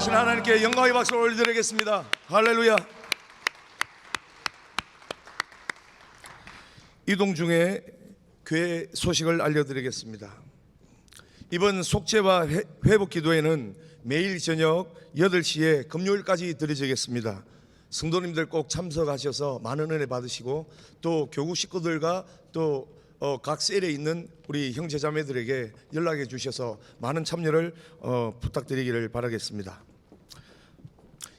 살아계신 하나님께 영광의 박수를 올려드리겠습니다. 할렐루야. 이동 중에 교회 소식을 알려드리겠습니다. 이번 속죄와 회복 기도회는 매일 저녁 8시에 금요일까지 드려지겠습니다. 성도님들 꼭 참석하셔서 많은 은혜 받으시고, 또 교구 식구들과 또 각 셀에 있는 우리 형제자매들에게 연락해 주셔서 많은 참여를 부탁드리기를 바라겠습니다.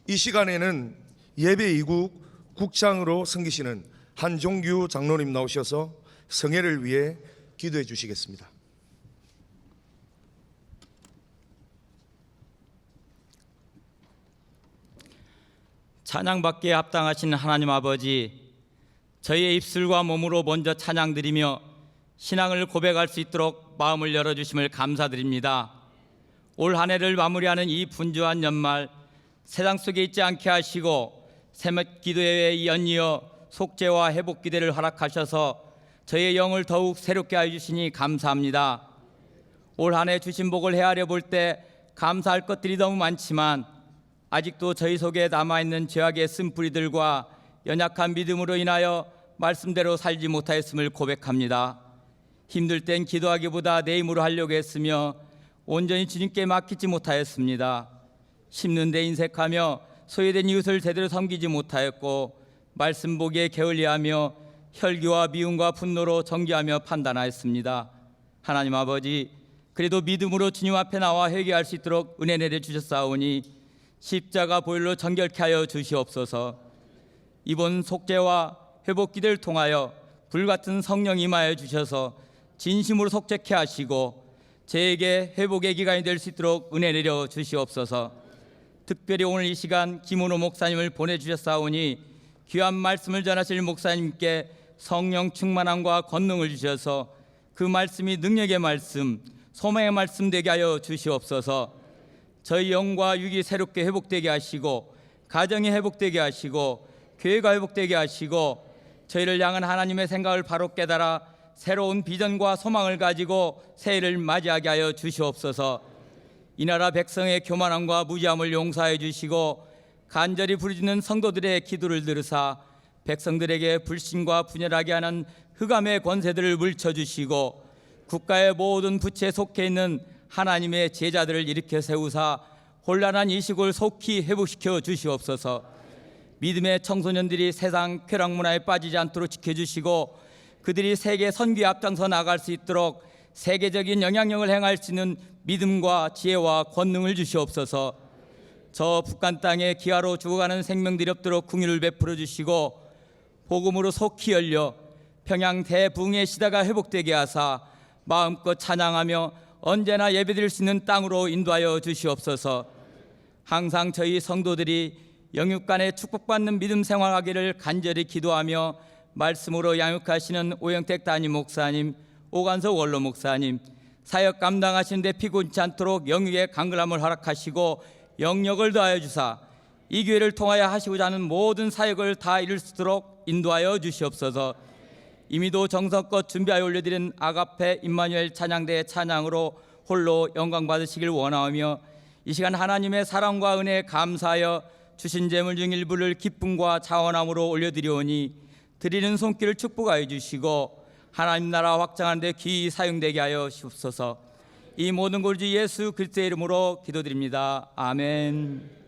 이 시간에는 예배 이국 국장으로 섬기시는 한종규 장로님 나오셔서 성회를 위해 기도해 주시겠습니다. 찬양받기에 합당하신 하나님 아버지, 저희의 입술과 몸으로 먼저 찬양드리며 신앙을 고백할 수 있도록 마음을 열어주심을 감사드립니다. 올 한 해를 마무리하는 이 분주한 연말, 세상 속에 있지 않게 하시고 새벽 기도회에 연이어 속죄와 회복 기도를 허락하셔서 저희의 영을 더욱 새롭게 해주시니 감사합니다. 올 한 해 주신 복을 헤아려 볼 때 감사할 것들이 너무 많지만, 아직도 저희 속에 남아있는 죄악의 쓴뿌리들과 연약한 믿음으로 인하여 말씀대로 살지 못하였음을 고백합니다. 힘들 땐 기도하기보다 내 힘으로 하려고 했으며 온전히 주님께 맡기지 못하였습니다. 심는 데 인색하며 소외된 이웃을 제대로 섬기지 못하였고, 말씀 보기에 게을리하며 혈기와 미움과 분노로 정죄하며 판단하였습니다. 하나님 아버지, 그래도 믿음으로 주님 앞에 나와 회개할 수 있도록 은혜 내려주셨사오니 십자가 보혈로 정결케 하여 주시옵소서. 이번 속죄와 회복 기도를 통하여 불같은 성령 임하여 주셔서 진심으로 속죄케 하시고 저에게 회복의 기간이 될 수 있도록 은혜 내려 주시옵소서. 특별히 오늘 이 시간 김은호 목사님을 보내주셨사오니 귀한 말씀을 전하실 목사님께 성령 충만함과 권능을 주셔서 그 말씀이 능력의 말씀, 소망의 말씀 되게 하여 주시옵소서. 저희 영과 육이 새롭게 회복되게 하시고, 가정이 회복되게 하시고, 교회가 회복되게 하시고, 저희를 향한 하나님의 생각을 바로 깨달아 새로운 비전과 소망을 가지고 새해를 맞이하게 하여 주시옵소서. 이 나라 백성의 교만함과 무지함을 용서해 주시고, 간절히 부르짖는 성도들의 기도를 들으사 백성들에게 불신과 분열하게 하는 흑암의 권세들을 물쳐주시고, 국가의 모든 부처에 속해 있는 하나님의 제자들을 일으켜 세우사 혼란한 이 시골 속히 회복시켜 주시옵소서. 믿음의 청소년들이 세상 쾌락 문화에 빠지지 않도록 지켜주시고, 그들이 세계 선교에 앞장서 나갈 수 있도록 세계적인 영향력을 행할 수 있는 믿음과 지혜와 권능을 주시옵소서. 저 북한 땅에 기아로 죽어가는 생명들이 없도록 긍휼을 베풀어 주시고, 복음으로 속히 열려 평양 대붕의 시대가 회복되게 하사 마음껏 찬양하며 언제나 예배드릴 수 있는 땅으로 인도하여 주시옵소서. 항상 저희 성도들이 영육간에 축복받는 믿음 생활하기를 간절히 기도하며 말씀으로 양육하시는 오영택 담임 목사님, 오관석 원로 목사님, 사역 감당하시는 데 피곤치 않도록 영육의 강건함을 허락하시고 영력을 더하여 주사 이 교회를 통하여 하시고자 하는 모든 사역을 다 이룰 수 있도록 인도하여 주시옵소서. 이미도 정성껏 준비하여 올려드린 아가페 임마누엘 찬양대의 찬양으로 홀로 영광 받으시길 원하오며, 이 시간 하나님의 사랑과 은혜에 감사하여 주신 재물 중 일부를 기쁨과 자원함으로 올려드리오니 드리는 손길을 축복하여 주시고 하나님 나라 확장하는 데 귀히 사용되게 하여 주옵소서. 이 모든 걸 주 예수 그리스도의 이름으로 기도드립니다. 아멘.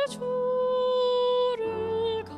주를 가까이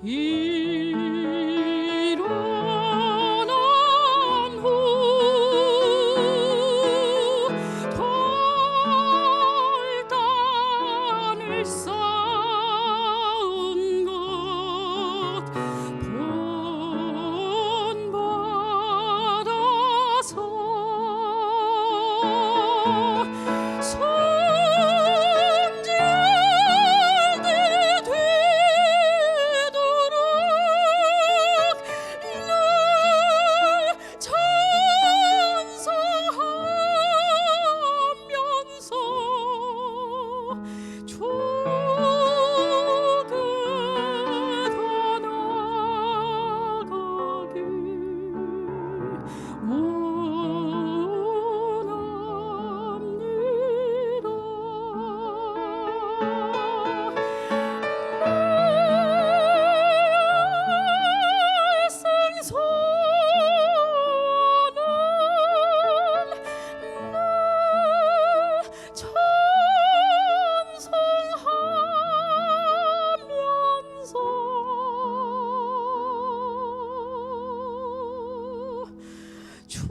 일어난 후 돌단을 쌓은 것 본받아서 성질대 되도록 늘 찬송하면서 조금 더 나아가길 원합니다. 생소는 늘 찬송하면서 주께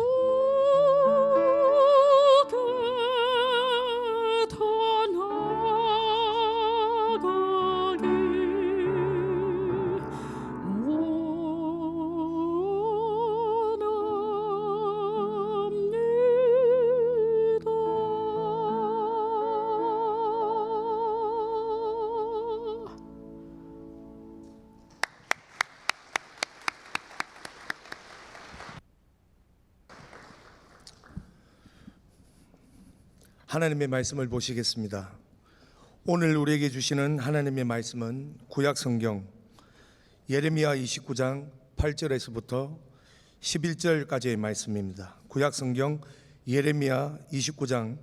더 나아가길 원합니다. 하나님의 말씀을 보시겠습니다. 오늘 우리에게 주시는 하나님의 말씀은 구약 성경 예레미야 29장 8절에서부터 11절까지의 말씀입니다. 구약 성경 예레미야 29장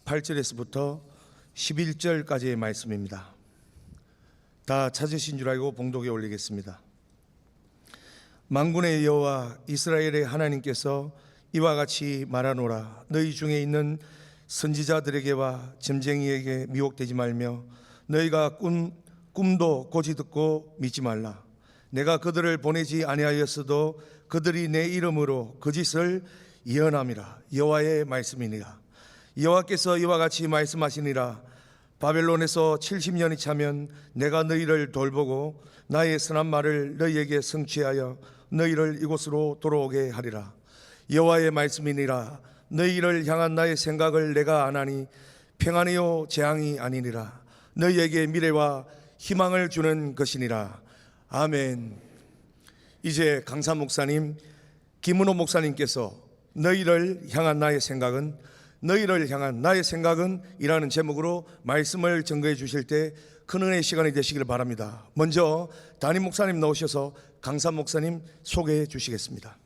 8절에서부터 11절까지의 말씀입니다. 다 찾으신 줄 알고 봉독에 올리겠습니다. 만군의 여호와 이스라엘의 하나님께서 이와 같이 말하노라. 너희 중에 있는 선지자들에게와 점쟁이에게 미혹되지 말며 너희가 꿈도 고지 듣고 믿지 말라. 내가 그들을 보내지 아니하였어도 그들이 내 이름으로 거짓을 예언함이라. 여호와의 말씀이니라. 여호와께서 이와 같이 말씀하시니라. 바벨론에서 70년이 차면 내가 너희를 돌보고 나의 선한 말을 너희에게 성취하여 너희를 이곳으로 돌아오게 하리라. 여호와의 말씀이니라. 너희를 향한 나의 생각을 내가 아나니 평안이요 재앙이 아니니라. 너희에게 미래와 희망을 주는 것이니라. 아멘. 이제 강사 목사님, 김은호 목사님께서 너희를 향한 나의 생각은 이라는 제목으로 말씀을 증거해 주실 때 큰 은혜의 시간이 되시기를 바랍니다. 먼저 담임 목사님 나오셔서 강사 목사님 소개해 주시겠습니다.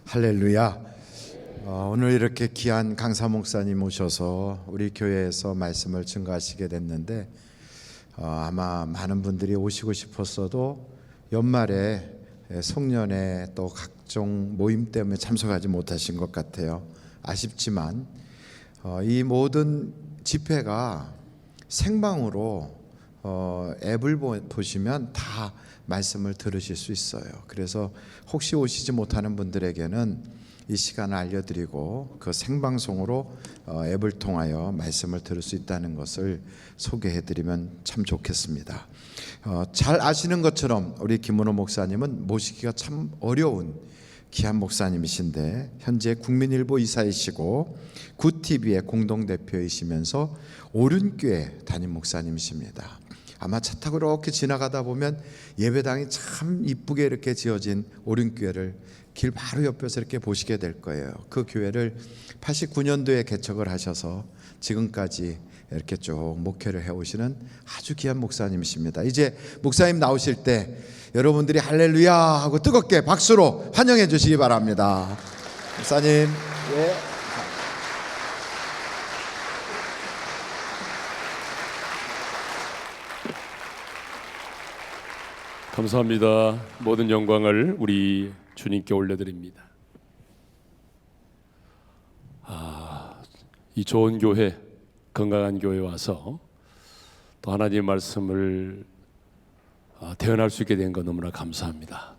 할렐루야. 오늘 이렇게 귀한 강사 목사님 오셔서 우리 교회에서 말씀을 증거하시게 됐는데 아마 많은 분들이 오시고 싶었어도 연말에 송년회 또 각종 모임 때문에 참석하지 못하신 것 같아요. 아쉽지만 이 모든 집회가 생방으로 앱을 보시면 다 말씀을 들으실 수 있어요. 그래서 혹시 오시지 못하는 분들에게는 이 시간을 알려드리고 그 생방송으로 앱을 통하여 말씀을 들을 수 있다는 것을 소개해드리면 참 좋겠습니다. 잘 아시는 것처럼 우리 김은호 목사님은 모시기가 참 어려운 귀한 목사님이신데 현재 국민일보 이사이시고 굿TV의 공동대표이시면서 오륜교회 담임 목사님이십니다. 아마 차 타고 이렇게 지나가다 보면 예배당이 참 이쁘게 이렇게 지어진 오륜교회를 길 바로 옆에서 이렇게 보시게 될 거예요. 그 교회를 89년도에 개척을 하셔서 지금까지 이렇게 쭉 목회를 해오시는 아주 귀한 목사님이십니다. 이제 목사님 나오실 때 여러분들이 할렐루야 하고 뜨겁게 박수로 환영해 주시기 바랍니다. 목사님. 예. 감사합니다. 모든 영광을 우리 주님께 올려드립니다. 이 좋은 교회, 건강한 교회에 와서 또 하나님의 말씀을 대언할 수 있게 된 거 너무나 감사합니다.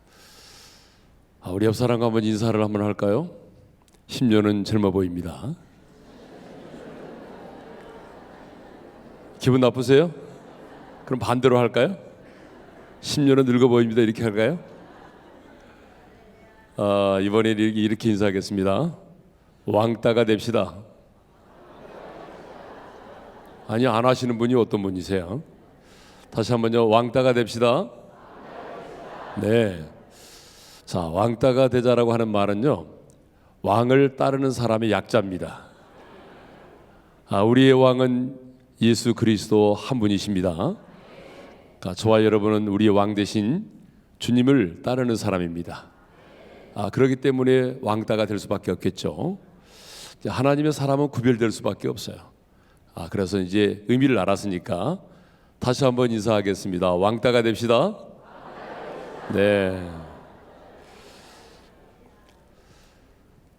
우리 옆 사람과 한번 인사를 한번 할까요? 10년은 젊어 보입니다. 기분 나쁘세요? 그럼 반대로 할까요? 10년은 늙어 보입니다. 이렇게 할까요? 이번에 이렇게 인사하겠습니다. 왕따가 됩시다. 아니, 안 하시는 분이 어떤 분이세요? 다시 한번요. 왕따가 됩시다. 네. 자, 왕따가 되자라고 하는 말은요, 왕을 따르는 사람의 약자입니다. 우리의 왕은 예수 그리스도 한 분이십니다. 저와 여러분은 우리의 왕 대신 주님을 따르는 사람입니다. 그렇기 때문에 왕따가 될 수밖에 없겠죠. 하나님의 사람은 구별될 수밖에 없어요. 그래서 이제 의미를 알았으니까 다시 한번 인사하겠습니다. 왕따가 됩시다. 네.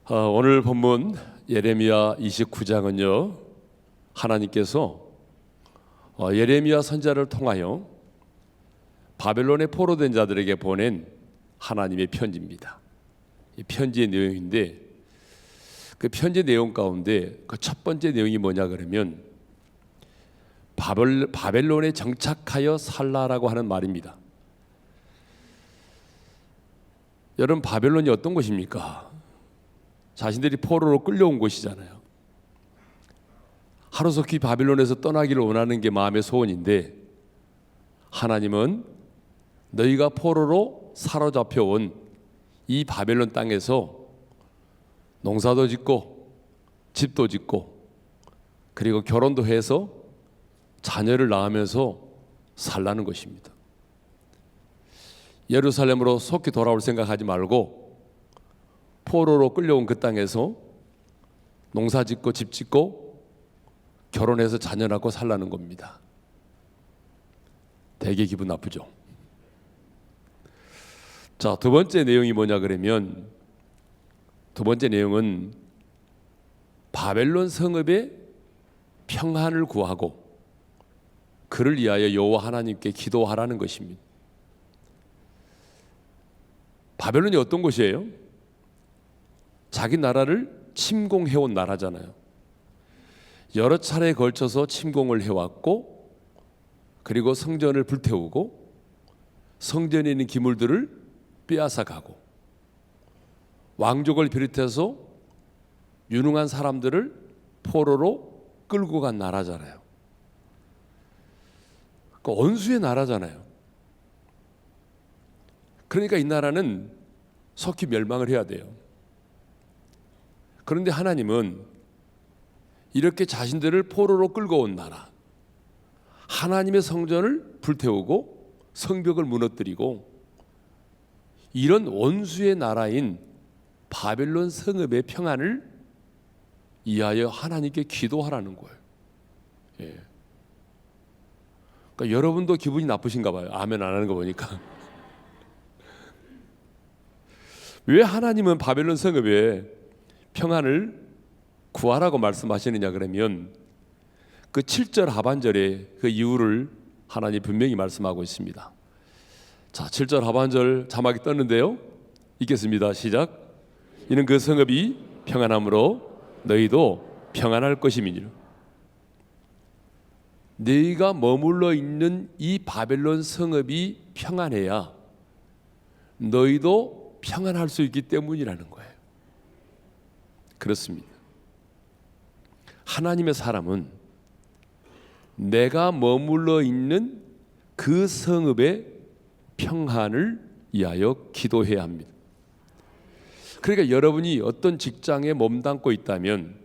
오늘 본문 예레미야 29장은요, 하나님께서 예레미야 선지자를 통하여 바벨론에 포로된 자들에게 보낸 하나님의 편지입니다. 이 편지의 내용인데, 그 편지의 내용 가운데 그 첫 번째 내용이 뭐냐 그러면 바벨론에 정착하여 살라라고 하는 말입니다. 여러분, 바벨론이 어떤 곳입니까? 자신들이 포로로 끌려온 곳이잖아요. 하루속히 바벨론에서 떠나기를 원하는 게 마음의 소원인데, 하나님은 너희가 포로로 사로잡혀 온 이 바벨론 땅에서 농사도 짓고 집도 짓고 그리고 결혼도 해서 자녀를 낳으면서 살라는 것입니다. 예루살렘으로 속히 돌아올 생각하지 말고 포로로 끌려온 그 땅에서 농사 짓고 집 짓고 결혼해서 자녀 낳고 살라는 겁니다. 되게 기분 나쁘죠. 자, 두 번째 내용이 뭐냐 그러면, 두 번째 내용은 바벨론 성읍의 평안을 구하고 그를 위하여 여호와 하나님께 기도하라는 것입니다. 바벨론이 어떤 곳이에요? 자기 나라를 침공해온 나라잖아요. 여러 차례에 걸쳐서 침공을 해왔고, 그리고 성전을 불태우고 성전에 있는 기물들을 빼앗아 가고, 왕족을 비롯해서 유능한 사람들을 포로로 끌고 간 나라잖아요. 그 원수의 나라잖아요. 그러니까 이 나라는 속히 멸망을 해야 돼요. 그런데 하나님은 이렇게 자신들을 포로로 끌고 온 나라, 하나님의 성전을 불태우고 성벽을 무너뜨리고 이런 원수의 나라인 바벨론 성읍의 평안을 위하여 하나님께 기도하라는 거예요. 예. 그러니까 여러분도 기분이 나쁘신가 봐요. 아멘 안 하는 거 보니까. 왜 하나님은 바벨론 성읍의 평안을 구하라고 말씀하시느냐 그러면, 그 7절 하반절에 그 이유를 하나님 분명히 말씀하고 있습니다. 자, 7절 하반절 자막이 떴는데요, 읽겠습니다. 시작. 이는 그 성읍이 평안함으로 너희도 평안할 것임이니라. 너희가 머물러 있는 이 바벨론 성읍이 평안해야 너희도 평안할 수 있기 때문이라는 거예요. 그렇습니다. 하나님의 사람은 내가 머물러 있는 그 성읍의 평안을 위하여 기도해야 합니다. 그러니까 여러분이 어떤 직장에 몸담고 있다면,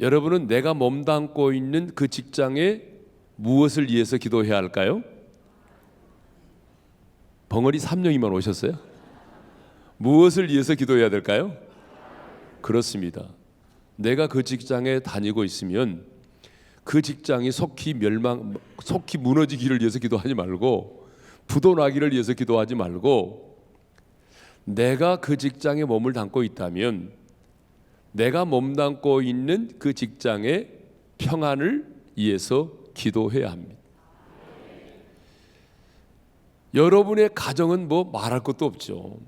여러분은 내가 몸담고 있는 그 직장에 무엇을 위해서 기도해야 할까요? 벙어리 3명이만 오셨어요? 무엇을 위해서 기도해야 될까요? 그렇습니다. 내가 그 직장에 다니고 있으면 그 직장이 속히 무너지기를 위해서 기도하지 말고, 부도나기를 위해서 기도하지 말고, 내가 그 직장에 몸을 담고 있다면 내가 몸담고 있는 그 직장의 평안을 위해서 기도해야 합니다. 여러분의 가정은 뭐 말할 것도 없죠.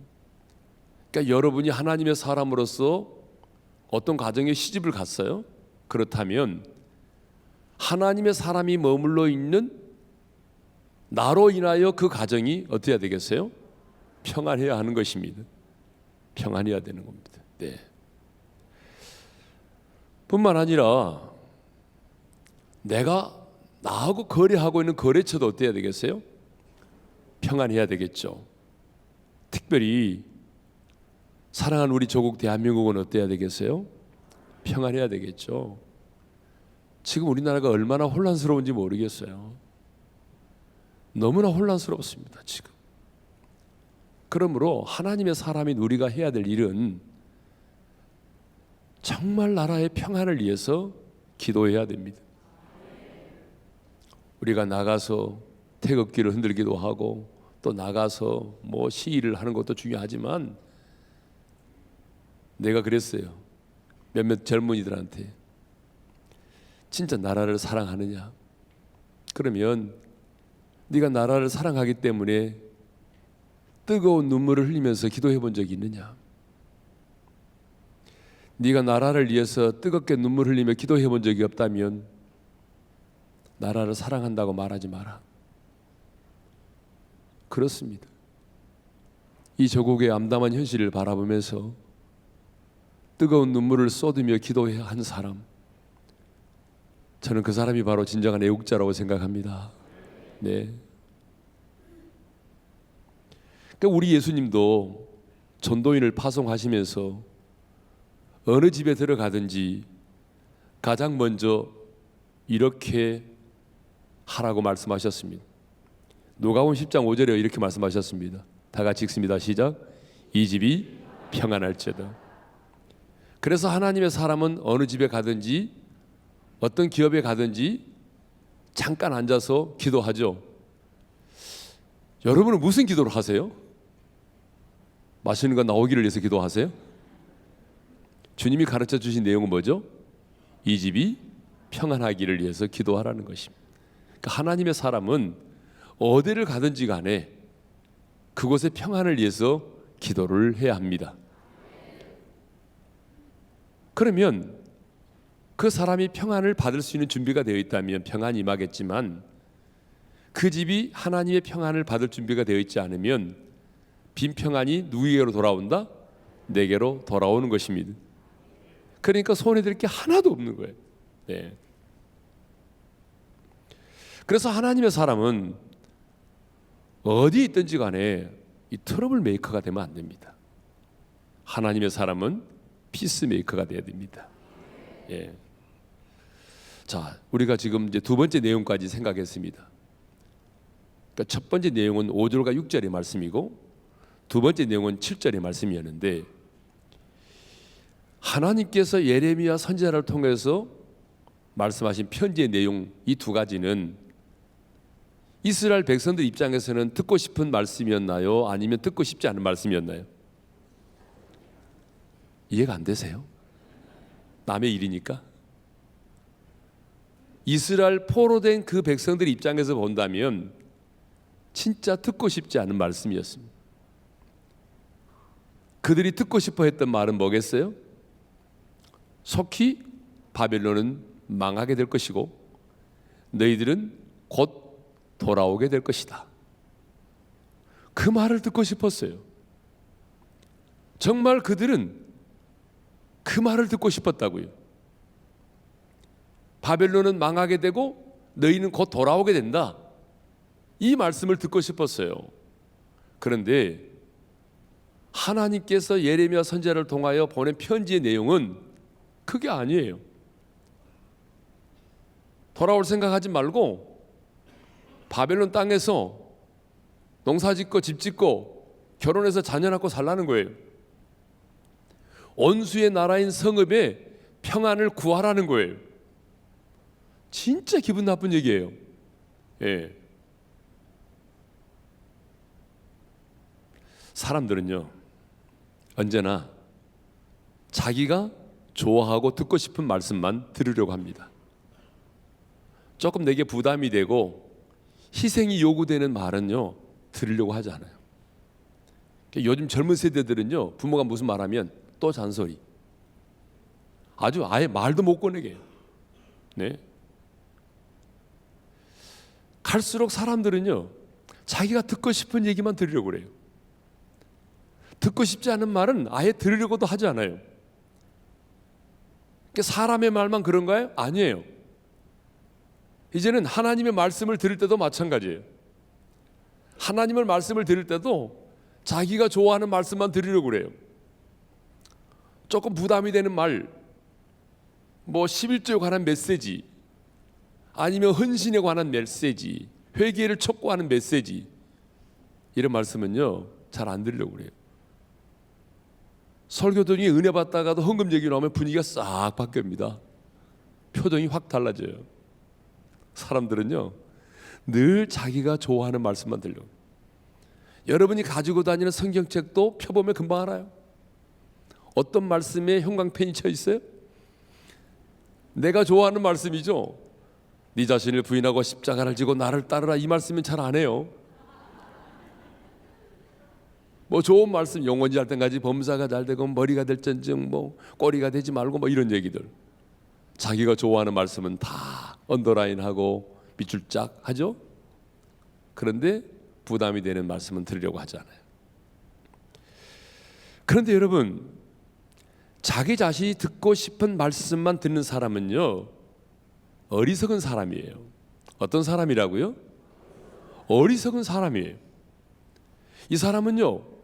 그러니까 여러분이 하나님의 사람으로서 어떤 가정에 시집을 갔어요? 그렇다면 하나님의 사람이 머물러 있는 나로 인하여 그 가정이 어떻게 해야 되겠어요? 평안해야 하는 것입니다. 평안해야 되는 겁니다. 네. 뿐만 아니라 내가 나하고 거래하고 있는 거래처도 어때야 되겠어요? 평안해야 되겠죠. 특별히 사랑하는 우리 조국 대한민국은 어때야 되겠어요? 평안해야 되겠죠. 지금 우리나라가 얼마나 혼란스러운지 모르겠어요. 너무나 혼란스럽습니다, 지금. 그러므로 하나님의 사람인 우리가 해야 될 일은 정말 나라의 평안을 위해서 기도해야 됩니다. 우리가 나가서 태극기를 흔들기도 하고 또 나가서 뭐 시위를 하는 것도 중요하지만 내가 그랬어요. 몇몇 젊은이들한테 진짜 나라를 사랑하느냐? 그러면 네가 나라를 사랑하기 때문에 뜨거운 눈물을 흘리면서 기도해 본 적이 있느냐? 네가 나라를 위해서 뜨겁게 눈물 흘리며 기도해 본 적이 없다면 나라를 사랑한다고 말하지 마라. 그렇습니다. 이 조국의 암담한 현실을 바라보면서 뜨거운 눈물을 쏟으며 기도해야 한 사람, 저는 그 사람이 바로 진정한 애국자라고 생각합니다. 네. 그러니까 우리 예수님도 전도인을 파송하시면서 어느 집에 들어가든지 가장 먼저 이렇게 하라고 말씀하셨습니다. 누가복음 10장 5절에 이렇게 말씀하셨습니다. 다 같이 읽습니다. 시작. 이 집이 평안할지어다. 그래서 하나님의 사람은 어느 집에 가든지 어떤 기업에 가든지 잠깐 앉아서 기도하죠. 여러분은 무슨 기도를 하세요? 맛있는 거 나오기를 위해서 기도하세요? 주님이 가르쳐 주신 내용은 뭐죠? 이 집이 평안하기를 위해서 기도하라는 것입니다. 그러니까 하나님의 사람은 어디를 가든지 간에 그곳의 평안을 위해서 기도를 해야 합니다. 그러면 그 사람이 평안을 받을 수 있는 준비가 되어 있다면 평안이 임하겠지만 그 집이 하나님의 평안을 받을 준비가 되어 있지 않으면 빈 평안이 누구에게로 돌아온다? 내게로 돌아오는 것입니다. 그러니까 손해될 게 하나도 없는 거예요. 네. 그래서 하나님의 사람은 어디 있든지 간에 이 트러블 메이커가 되면 안 됩니다. 하나님의 사람은 피스 메이커가 돼야 됩니다. 예. 자, 우리가 지금 이제 두 번째 내용까지 생각했습니다. 그러니까 첫 번째 내용은 5절과 6절의 말씀이고 두 번째 내용은 7절의 말씀이었는데 하나님께서 예레미야 선지자를 통해서 말씀하신 편지의 내용 이 두 가지는 이스라엘 백성들 입장에서는 듣고 싶은 말씀이었나요? 아니면 듣고 싶지 않은 말씀이었나요? 이해가 안 되세요? 남의 일이니까. 이스라엘 포로된 그 백성들 입장에서 본다면 진짜 듣고 싶지 않은 말씀이었습니다. 그들이 듣고 싶어 했던 말은 뭐겠어요? 속히 바벨론은 망하게 될 것이고 너희들은 곧 돌아오게 될 것이다. 그 말을 듣고 싶었어요. 정말 그들은 그 말을 듣고 싶었다고요. 바벨론은 망하게 되고 너희는 곧 돌아오게 된다. 이 말씀을 듣고 싶었어요. 그런데 하나님께서 예레미야 선지자를 통하여 보낸 편지의 내용은 그게 아니에요. 돌아올 생각하지 말고 바벨론 땅에서 농사 짓고 집 짓고 결혼해서 자녀 낳고 살라는 거예요. 원수의 나라인 성읍에 평안을 구하라는 거예요. 진짜 기분 나쁜 얘기예요. 예. 사람들은요 언제나 자기가 좋아하고 듣고 싶은 말씀만 들으려고 합니다. 조금 내게 부담이 되고 희생이 요구되는 말은요 들으려고 하지 않아요. 요즘 젊은 세대들은요 부모가 무슨 말하면 또 잔소리, 아주 아예 말도 못 꺼내게 해요. 네. 갈수록 사람들은요 자기가 듣고 싶은 얘기만 들으려고 그래요. 듣고 싶지 않은 말은 아예 들으려고도 하지 않아요. 사람의 말만 그런가요? 아니에요. 이제는 하나님의 말씀을 들을 때도 마찬가지예요. 하나님의 말씀을 들을 때도 자기가 좋아하는 말씀만 들으려고 그래요. 조금 부담이 되는 말, 뭐 11조에 관한 메시지, 아니면 헌신에 관한 메시지, 회개를 촉구하는 메시지, 이런 말씀은요 잘 안 들으려고 그래요. 설교 중에 은혜 받다가도 헌금 얘기 나오면 분위기가 싹 바뀝니다. 표정이 확 달라져요. 사람들은요 늘 자기가 좋아하는 말씀만 들려고. 여러분이 가지고 다니는 성경책도 펴보면 금방 알아요. 어떤 말씀에 형광펜이 쳐 있어요? 내가 좋아하는 말씀이죠. 네 자신을 부인하고 십자가를 지고 나를 따르라, 이 말씀은 잘 안 해요. 뭐 좋은 말씀, 영원히 할 때까지 범사가 잘 되고 머리가 될전증 뭐 꼬리가 되지 말고 뭐 이런 얘기들, 자기가 좋아하는 말씀은 다 언더라인하고 밑줄 짝 하죠. 그런데 부담이 되는 말씀은 들으려고 하지 않아요. 그런데 여러분, 자기 자신이 듣고 싶은 말씀만 듣는 사람은요 어리석은 사람이에요. 어떤 사람이라고요? 어리석은 사람이에요. 이 사람은요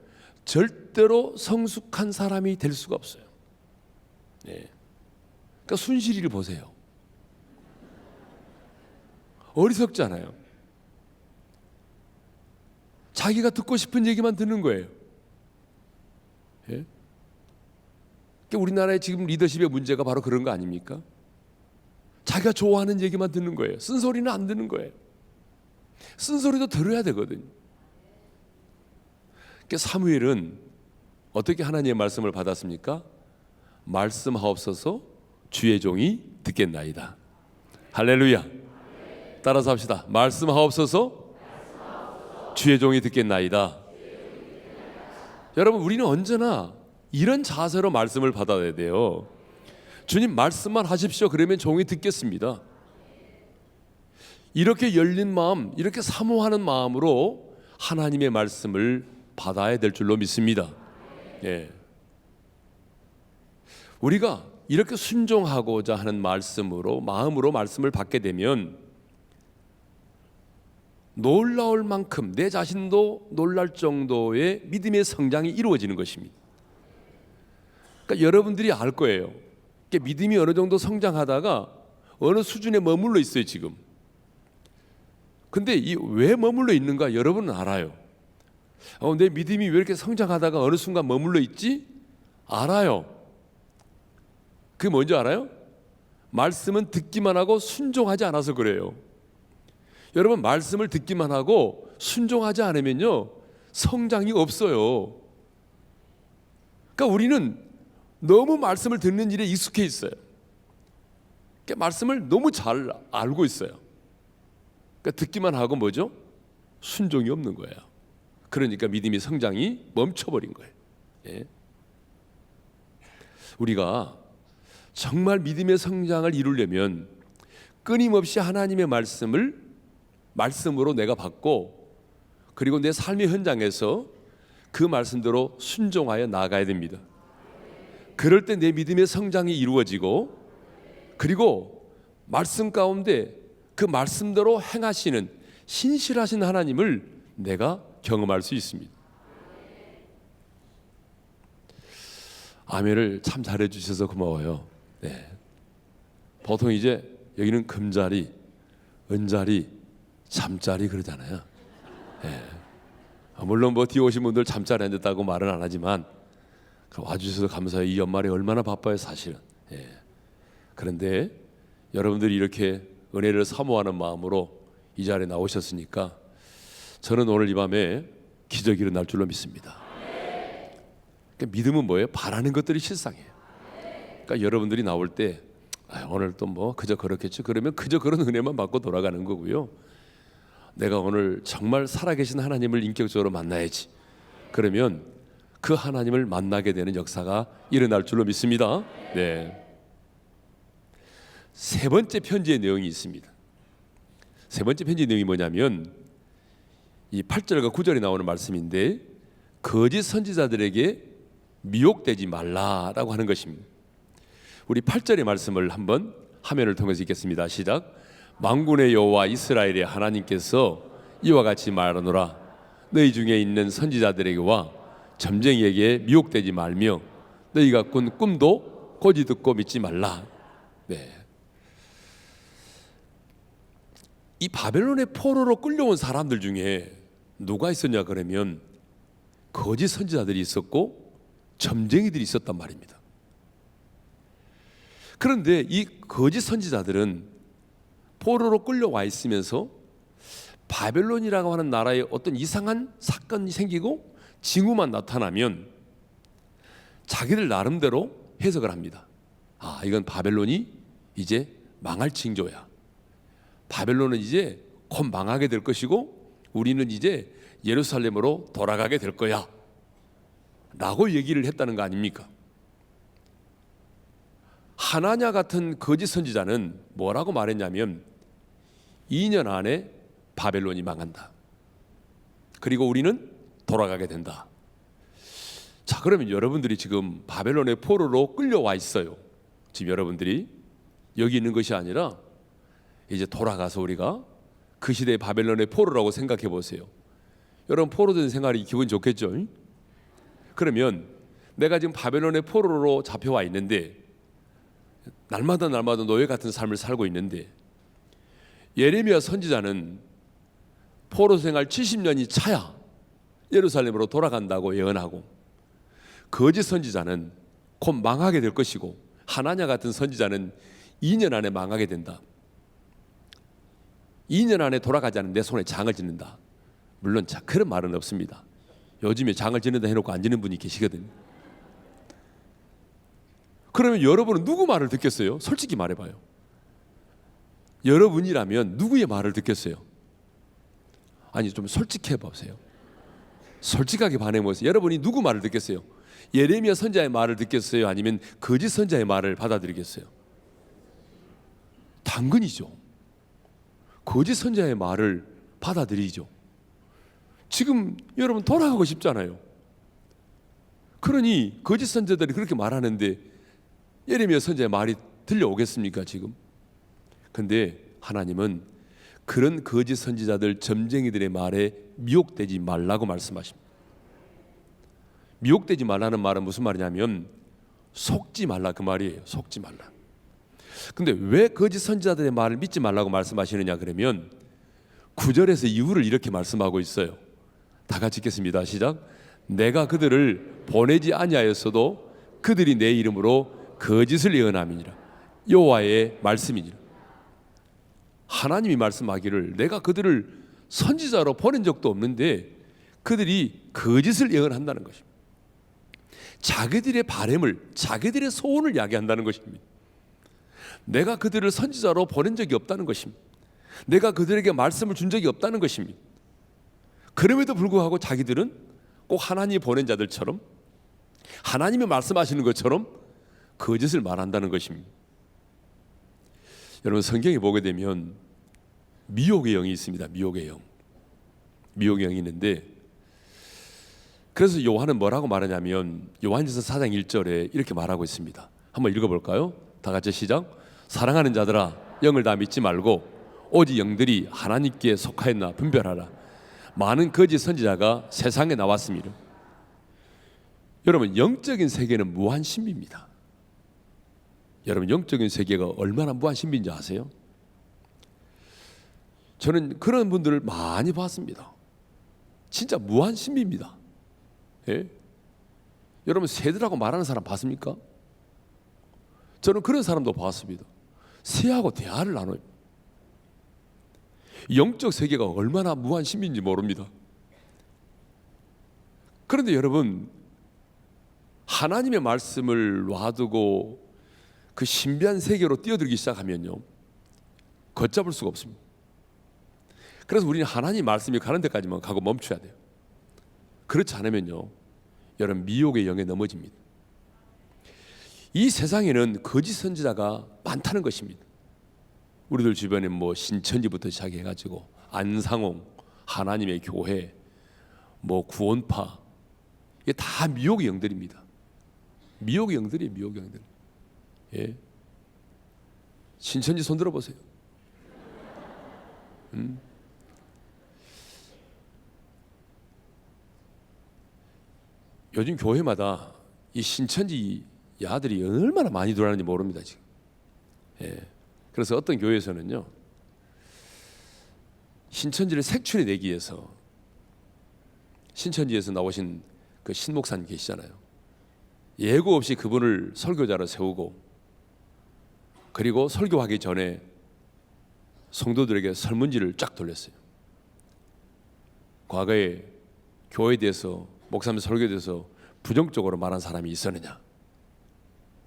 절대로 성숙한 사람이 될 수가 없어요. 네. 그러니까 순실이를 보세요. 어리석잖아요. 자기가 듣고 싶은 얘기만 듣는 거예요. 예? 그러니까 우리나라의 지금 리더십의 문제가 바로 그런 거 아닙니까? 자기가 좋아하는 얘기만 듣는 거예요. 쓴소리는 안 듣는 거예요. 쓴소리도 들어야 되거든요. 그러니까 사무엘은 어떻게 하나님의 말씀을 받았습니까? 말씀하옵소서 주의 종이 듣겠나이다. 할렐루야. 따라서 합시다. 말씀하옵소서 주의 종이 듣겠나이다. 여러분, 우리는 언제나 이런 자세로 말씀을 받아야 돼요. 주님 말씀만 하십시오. 그러면 종이 듣겠습니다. 이렇게 열린 마음, 이렇게 사모하는 마음으로 하나님의 말씀을 받아야 될 줄로 믿습니다. 예. 우리가 이렇게 순종하고자 하는 마음으로 말씀을 받게 되면 놀라울 만큼 내 자신도 놀랄 정도의 믿음의 성장이 이루어지는 것입니다. 그러니까 여러분들이 알 거예요. 그러니까 믿음이 어느 정도 성장하다가 어느 수준에 머물러 있어요 지금. 근데 이 왜 머물러 있는가 여러분은 알아요. 내 믿음이 왜 이렇게 성장하다가 어느 순간 머물러 있지? 알아요. 그게 뭔지 알아요? 말씀은 듣기만 하고 순종하지 않아서 그래요. 여러분, 말씀을 듣기만 하고 순종하지 않으면요 성장이 없어요. 그러니까 우리는 너무 말씀을 듣는 일에 익숙해 있어요. 그러니까 말씀을 너무 잘 알고 있어요. 그러니까 듣기만 하고 뭐죠? 순종이 없는 거예요. 그러니까 믿음의 성장이 멈춰버린 거예요. 예. 우리가 정말 믿음의 성장을 이루려면 끊임없이 하나님의 말씀으로 내가 받고, 그리고 내 삶의 현장에서 그 말씀대로 순종하여 나아가야 됩니다. 그럴 때 내 믿음의 성장이 이루어지고, 그리고 말씀 가운데 그 말씀대로 행하시는 신실하신 하나님을 내가 경험할 수 있습니다. 아멘을 참 잘해 주셔서 고마워요. 네. 보통 이제 여기는 금자리, 은자리, 잠자리 그러잖아요. 네. 물론 뭐 뒤에 오신 분들 잠자리 안 됐다고 말은 안 하지만 와주셔서 감사해요. 이 연말에 얼마나 바빠요 사실은. 네. 그런데 여러분들이 이렇게 은혜를 사모하는 마음으로 이 자리에 나오셨으니까 저는 오늘 이 밤에 기적이 일어날 줄로 믿습니다. 그러니까 믿음은 뭐예요? 바라는 것들이 실상이에요. 그러니까 여러분들이 나올 때 오늘 또 뭐 그저 그렇겠죠. 그러면 그저 그런 은혜만 받고 돌아가는 거고요. 내가 오늘 정말 살아계신 하나님을 인격적으로 만나야지. 그러면 그 하나님을 만나게 되는 역사가 일어날 줄로 믿습니다. 네. 세 번째 편지의 내용이 있습니다. 세 번째 편지의 내용이 뭐냐면 이 8절과 9절에 나오는 말씀인데 거짓 선지자들에게 미혹되지 말라라고 하는 것입니다. 우리 8절의 말씀을 한번 화면을 통해서 읽겠습니다. 시작. 만군의 여호와 이스라엘의 하나님께서 이와 같이 말하노라. 너희 중에 있는 선지자들에게와 점쟁이에게 미혹되지 말며 너희가 꾼 꿈도 고지 듣고 믿지 말라. 네. 이 바벨론의 포로로 끌려온 사람들 중에 누가 있었냐 그러면 거짓 선지자들이 있었고 점쟁이들이 있었단 말입니다. 그런데 이 거짓 선지자들은 포로로 끌려와 있으면서 바벨론이라고 하는 나라에 어떤 이상한 사건이 생기고 징후만 나타나면 자기들 나름대로 해석을 합니다. 아, 이건 바벨론이 이제 망할 징조야. 바벨론은 이제 곧 망하게 될 것이고 우리는 이제 예루살렘으로 돌아가게 될 거야 라고 얘기를 했다는 거 아닙니까? 하나냐 같은 거짓 선지자는 뭐라고 말했냐면 2년 안에 바벨론이 망한다. 그리고 우리는 돌아가게 된다. 자, 그러면 여러분들이 지금 바벨론의 포로로 끌려와 있어요. 지금 여러분들이 여기 있는 것이 아니라 이제 돌아가서 우리가 그 시대의 바벨론의 포로라고 생각해 보세요. 여러분 포로된 생활이 기분 좋겠죠? 그러면 내가 지금 바벨론의 포로로 잡혀와 있는데 날마다 노예 같은 삶을 살고 있는데 예레미야 선지자는 포로 생활 70년이 차야 예루살렘으로 돌아간다고 예언하고 거짓 선지자는 곧 망하게 될 것이고 하나냐 같은 선지자는 2년 안에 망하게 된다. 2년 안에 돌아가지 않으면 내 손에 장을 짓는다. 물론 그런 말은 없습니다. 요즘에 장을 짓는다 해놓고 안 짓는 분이 계시거든요. 그러면 여러분은 누구 말을 듣겠어요? 솔직히 말해봐요. 여러분이라면 누구의 말을 듣겠어요? 아니 좀 솔직해 보세요. 솔직하게 반응해보세요. 여러분이 누구 말을 듣겠어요? 예레미야 선지자의 말을 듣겠어요? 아니면 거짓 선지자의 말을 받아들이겠어요? 당근이죠. 거짓 선지자의 말을 받아들이죠. 지금 여러분 돌아가고 싶잖아요. 그러니 거짓 선지자들이 그렇게 말하는데 예레미야 선지자의 말이 들려오겠습니까 지금? 근데 하나님은 그런 거짓 선지자들 점쟁이들의 말에 미혹되지 말라고 말씀하십니다. 미혹되지 말라는 말은 무슨 말이냐면 속지 말라 그 말이에요. 속지 말라. 근데 왜 거짓 선지자들의 말을 믿지 말라고 말씀하시느냐 그러면 9절에서 이유를 이렇게 말씀하고 있어요. 다 같이 읽겠습니다. 시작. 내가 그들을 보내지 아니하였어도 그들이 내 이름으로 거짓을 예언함이니라. 여호와의 말씀이니라. 하나님이 말씀하기를 내가 그들을 선지자로 보낸 적도 없는데 그들이 거짓을 예언한다는 것입니다. 자기들의 바램을 자기들의 소원을 이야기한다는 것입니다. 내가 그들을 선지자로 보낸 적이 없다는 것입니다. 내가 그들에게 말씀을 준 적이 없다는 것입니다. 그럼에도 불구하고 자기들은 꼭 하나님이 보낸 자들처럼 하나님이 말씀하시는 것처럼 거짓을 말한다는 것입니다. 여러분 성경에 보게 되면 미혹의 영이 있습니다. 미혹의 영. 미혹의 영이 있는데 그래서 요한은 뭐라고 말하냐면 요한일서 4장 1절에 이렇게 말하고 있습니다. 한번 읽어볼까요? 다 같이 시작. 사랑하는 자들아 영을 다 믿지 말고 오직 영들이 하나님께 속하였나 분별하라. 많은 거짓 선지자가 세상에 나왔습니다. 여러분 영적인 세계는 무한 신비입니다. 여러분 영적인 세계가 얼마나 무한 신비인지 아세요? 저는 그런 분들을 많이 봤습니다. 진짜 무한 신비입니다. 예? 여러분 새들하고 말하는 사람 봤습니까? 저는 그런 사람도 봤습니다. 새하고 대화를 나눠요. 영적 세계가 얼마나 무한 신비인지 모릅니다. 그런데 여러분 하나님의 말씀을 놔두고 그 신비한 세계로 뛰어들기 시작하면요, 걷잡을 수가 없습니다. 그래서 우리는 하나님 말씀이 가는 데까지만 가고 멈춰야 돼요. 그렇지 않으면요, 여러분 미혹의 영에 넘어집니다. 이 세상에는 거짓 선지자가 많다는 것입니다. 우리들 주변에 뭐 신천지부터 시작해가지고 안상홍, 하나님의 교회, 뭐 구원파, 이게 다 미혹의 영들입니다. 미혹의 영들이에요, 미혹의 영들. 예. 신천지 손 들어보세요. 요즘 교회마다 이 신천지 야들이 얼마나 많이 들어가는지 모릅니다 지금. 예. 그래서 어떤 교회에서는요, 신천지를 색출해 내기 위해서 신천지에서 나오신 그 신목사님 계시잖아요. 예고 없이 그분을 설교자로 세우고, 그리고 설교하기 전에 성도들에게 설문지를 쫙 돌렸어요. 과거에 교회에 대해서, 목사님 설교에 대해서 부정적으로 말한 사람이 있었느냐.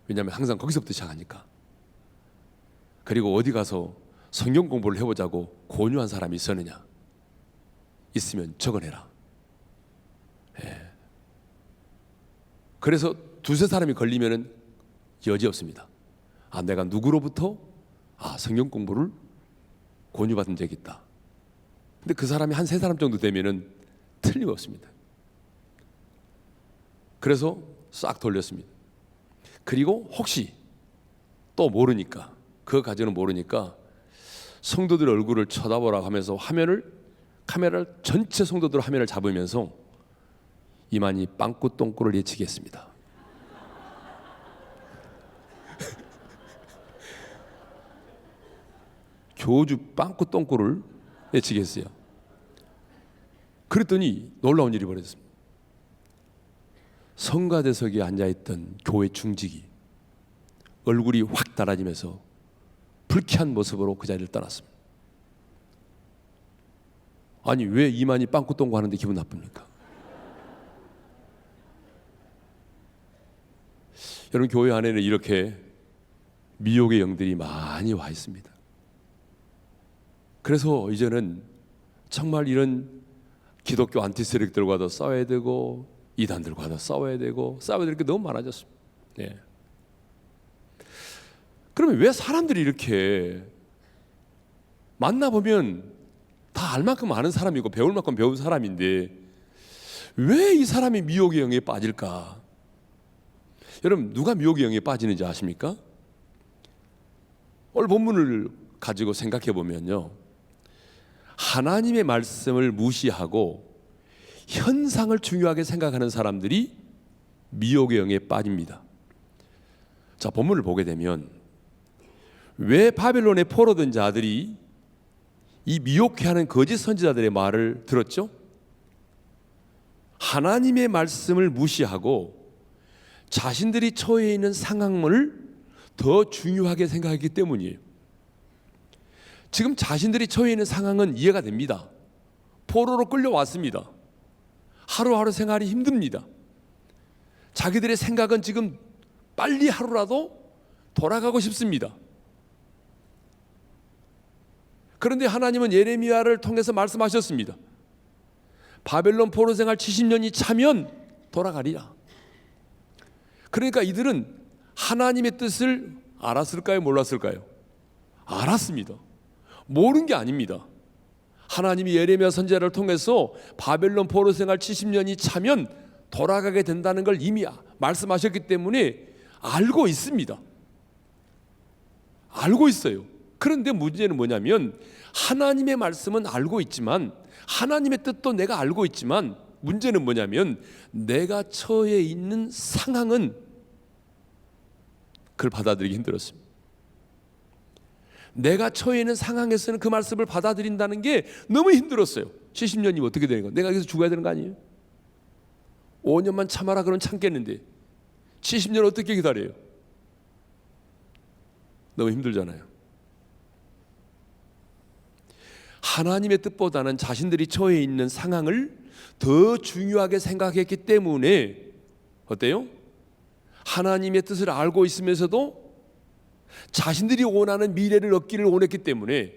왜냐하면 항상 거기서부터 시작하니까. 그리고 어디 가서 성경 공부를 해보자고 권유한 사람이 있었느냐. 있으면 적어내라. 예. 그래서 두세 사람이 걸리면은 여지 없습니다. 아, 내가 누구로부터 성경 공부를 권유받은 적이 있다. 근데 그 사람이 한 세 사람 정도 되면은 틀림없습니다. 그래서 싹 돌렸습니다. 그리고 혹시 또 모르니까, 그 가정은 모르니까 성도들 얼굴을 쳐다보라고 하면서 카메라를 전체 성도들 화면을 잡으면서 이만희 빵꾸 똥꾸를 예치겠습니다. 교주 빵꾸 똥꾸를 예치겠어요. 그랬더니 놀라운 일이 벌어졌습니다. 성가대석에 앉아있던 교회 중직이 얼굴이 확 달아지면서 불쾌한 모습으로 그 자리를 떠났습니다. 아니, 왜 이만희 빵꾸 똥꾸 하는데 기분 나쁩니까? 여러분, 교회 안에는 이렇게 미혹의 영들이 많이 와 있습니다. 그래서 이제는 정말 이런 기독교 안티세력들과도 싸워야 되고, 이단들과도 싸워야 되고, 싸워야 될 게 너무 많아졌습니다. 예. 그러면 왜 사람들이 이렇게 만나보면 다 알 만큼 아는 사람이고 배울 만큼 배운 사람인데 왜 이 사람이 미혹의 영에 빠질까? 여러분, 누가 미혹의 영에 빠지는지 아십니까? 오늘 본문을 가지고 생각해 보면요, 하나님의 말씀을 무시하고 현상을 중요하게 생각하는 사람들이 미혹의 영에 빠집니다. 자, 본문을 보게 되면 왜 바벨론에 포로된 자들이 이 미혹해하는 거짓 선지자들의 말을 들었죠? 하나님의 말씀을 무시하고 자신들이 처해 있는 상황을 더 중요하게 생각했기 때문이에요. 지금 자신들이 처해 있는 상황은 이해가 됩니다. 포로로 끌려왔습니다. 하루하루 생활이 힘듭니다. 자기들의 생각은 지금 빨리 하루라도 돌아가고 싶습니다. 그런데 하나님은 예레미야를 통해서 말씀하셨습니다. 바벨론 포로 생활 70년이 차면 돌아가리라. 그러니까 이들은 하나님의 뜻을 알았을까요? 몰랐을까요? 알았습니다. 모르는 게 아닙니다. 하나님이 예레미야 선지자를 통해서 바벨론 포로 생활 70년이 차면 돌아가게 된다는 걸 이미 말씀하셨기 때문에 알고 있습니다. 알고 있어요. 그런데 문제는 뭐냐면 하나님의 말씀은 알고 있지만, 하나님의 뜻도 내가 알고 있지만, 문제는 뭐냐면 내가 처해 있는 상황은 그걸 받아들이기 힘들었습니다. 내가 처해 있는 상황에서는 그 말씀을 받아들인다는 게 너무 힘들었어요. 70년이면 어떻게 되는 거야? 내가 여기서 죽어야 되는 거 아니에요? 5년만 참아라 그러면 참겠는데 70년 어떻게 기다려요? 너무 힘들잖아요. 하나님의 뜻보다는 자신들이 처해 있는 상황을 더 중요하게 생각했기 때문에 어때요? 하나님의 뜻을 알고 있으면서도 자신들이 원하는 미래를 얻기를 원했기 때문에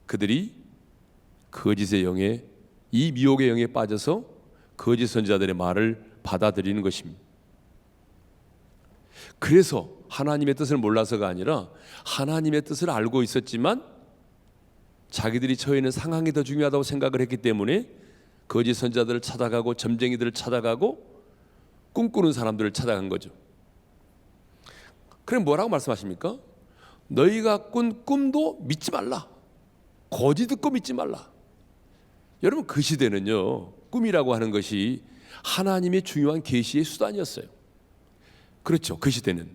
그들이 거짓의 영에, 이 미혹의 영에 빠져서 거짓 선지자들의 말을 받아들이는 것입니다. 그래서 하나님의 뜻을 몰라서가 아니라 하나님의 뜻을 알고 있었지만 자기들이 처해 있는 상황이 더 중요하다고 생각을 했기 때문에 거짓 선지자들을 찾아가고 점쟁이들을 찾아가고 꿈꾸는 사람들을 찾아간 거죠. 그럼 뭐라고 말씀하십니까? 너희가 꾼 꿈도 믿지 말라. 거짓 듣고 믿지 말라. 여러분, 그 시대는요, 꿈이라고 하는 것이 하나님의 중요한 계시의 수단이었어요. 그렇죠, 그 시대는.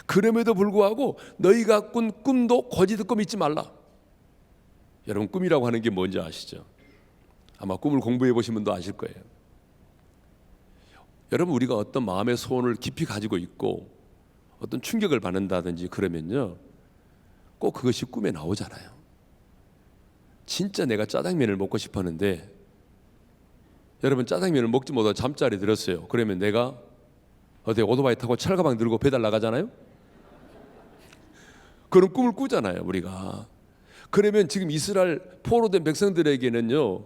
그럼에도 불구하고 너희가 꾼 꿈도 거짓 듣고 믿지 말라. 여러분, 꿈이라고 하는 게 뭔지 아시죠? 아마 꿈을 공부해 보신 분도 아실 거예요. 여러분, 우리가 어떤 마음의 소원을 깊이 가지고 있고 어떤 충격을 받는다든지 그러면요, 꼭 그것이 꿈에 나오잖아요. 진짜 내가 짜장면을 먹고 싶었는데 여러분, 짜장면을 먹지 못하고 잠자리 들었어요. 그러면 내가 어디 오토바이 타고 철가방 들고 배달 나가잖아요. 그런 꿈을 꾸잖아요, 우리가. 그러면 지금 이스라엘 포로된 백성들에게는요,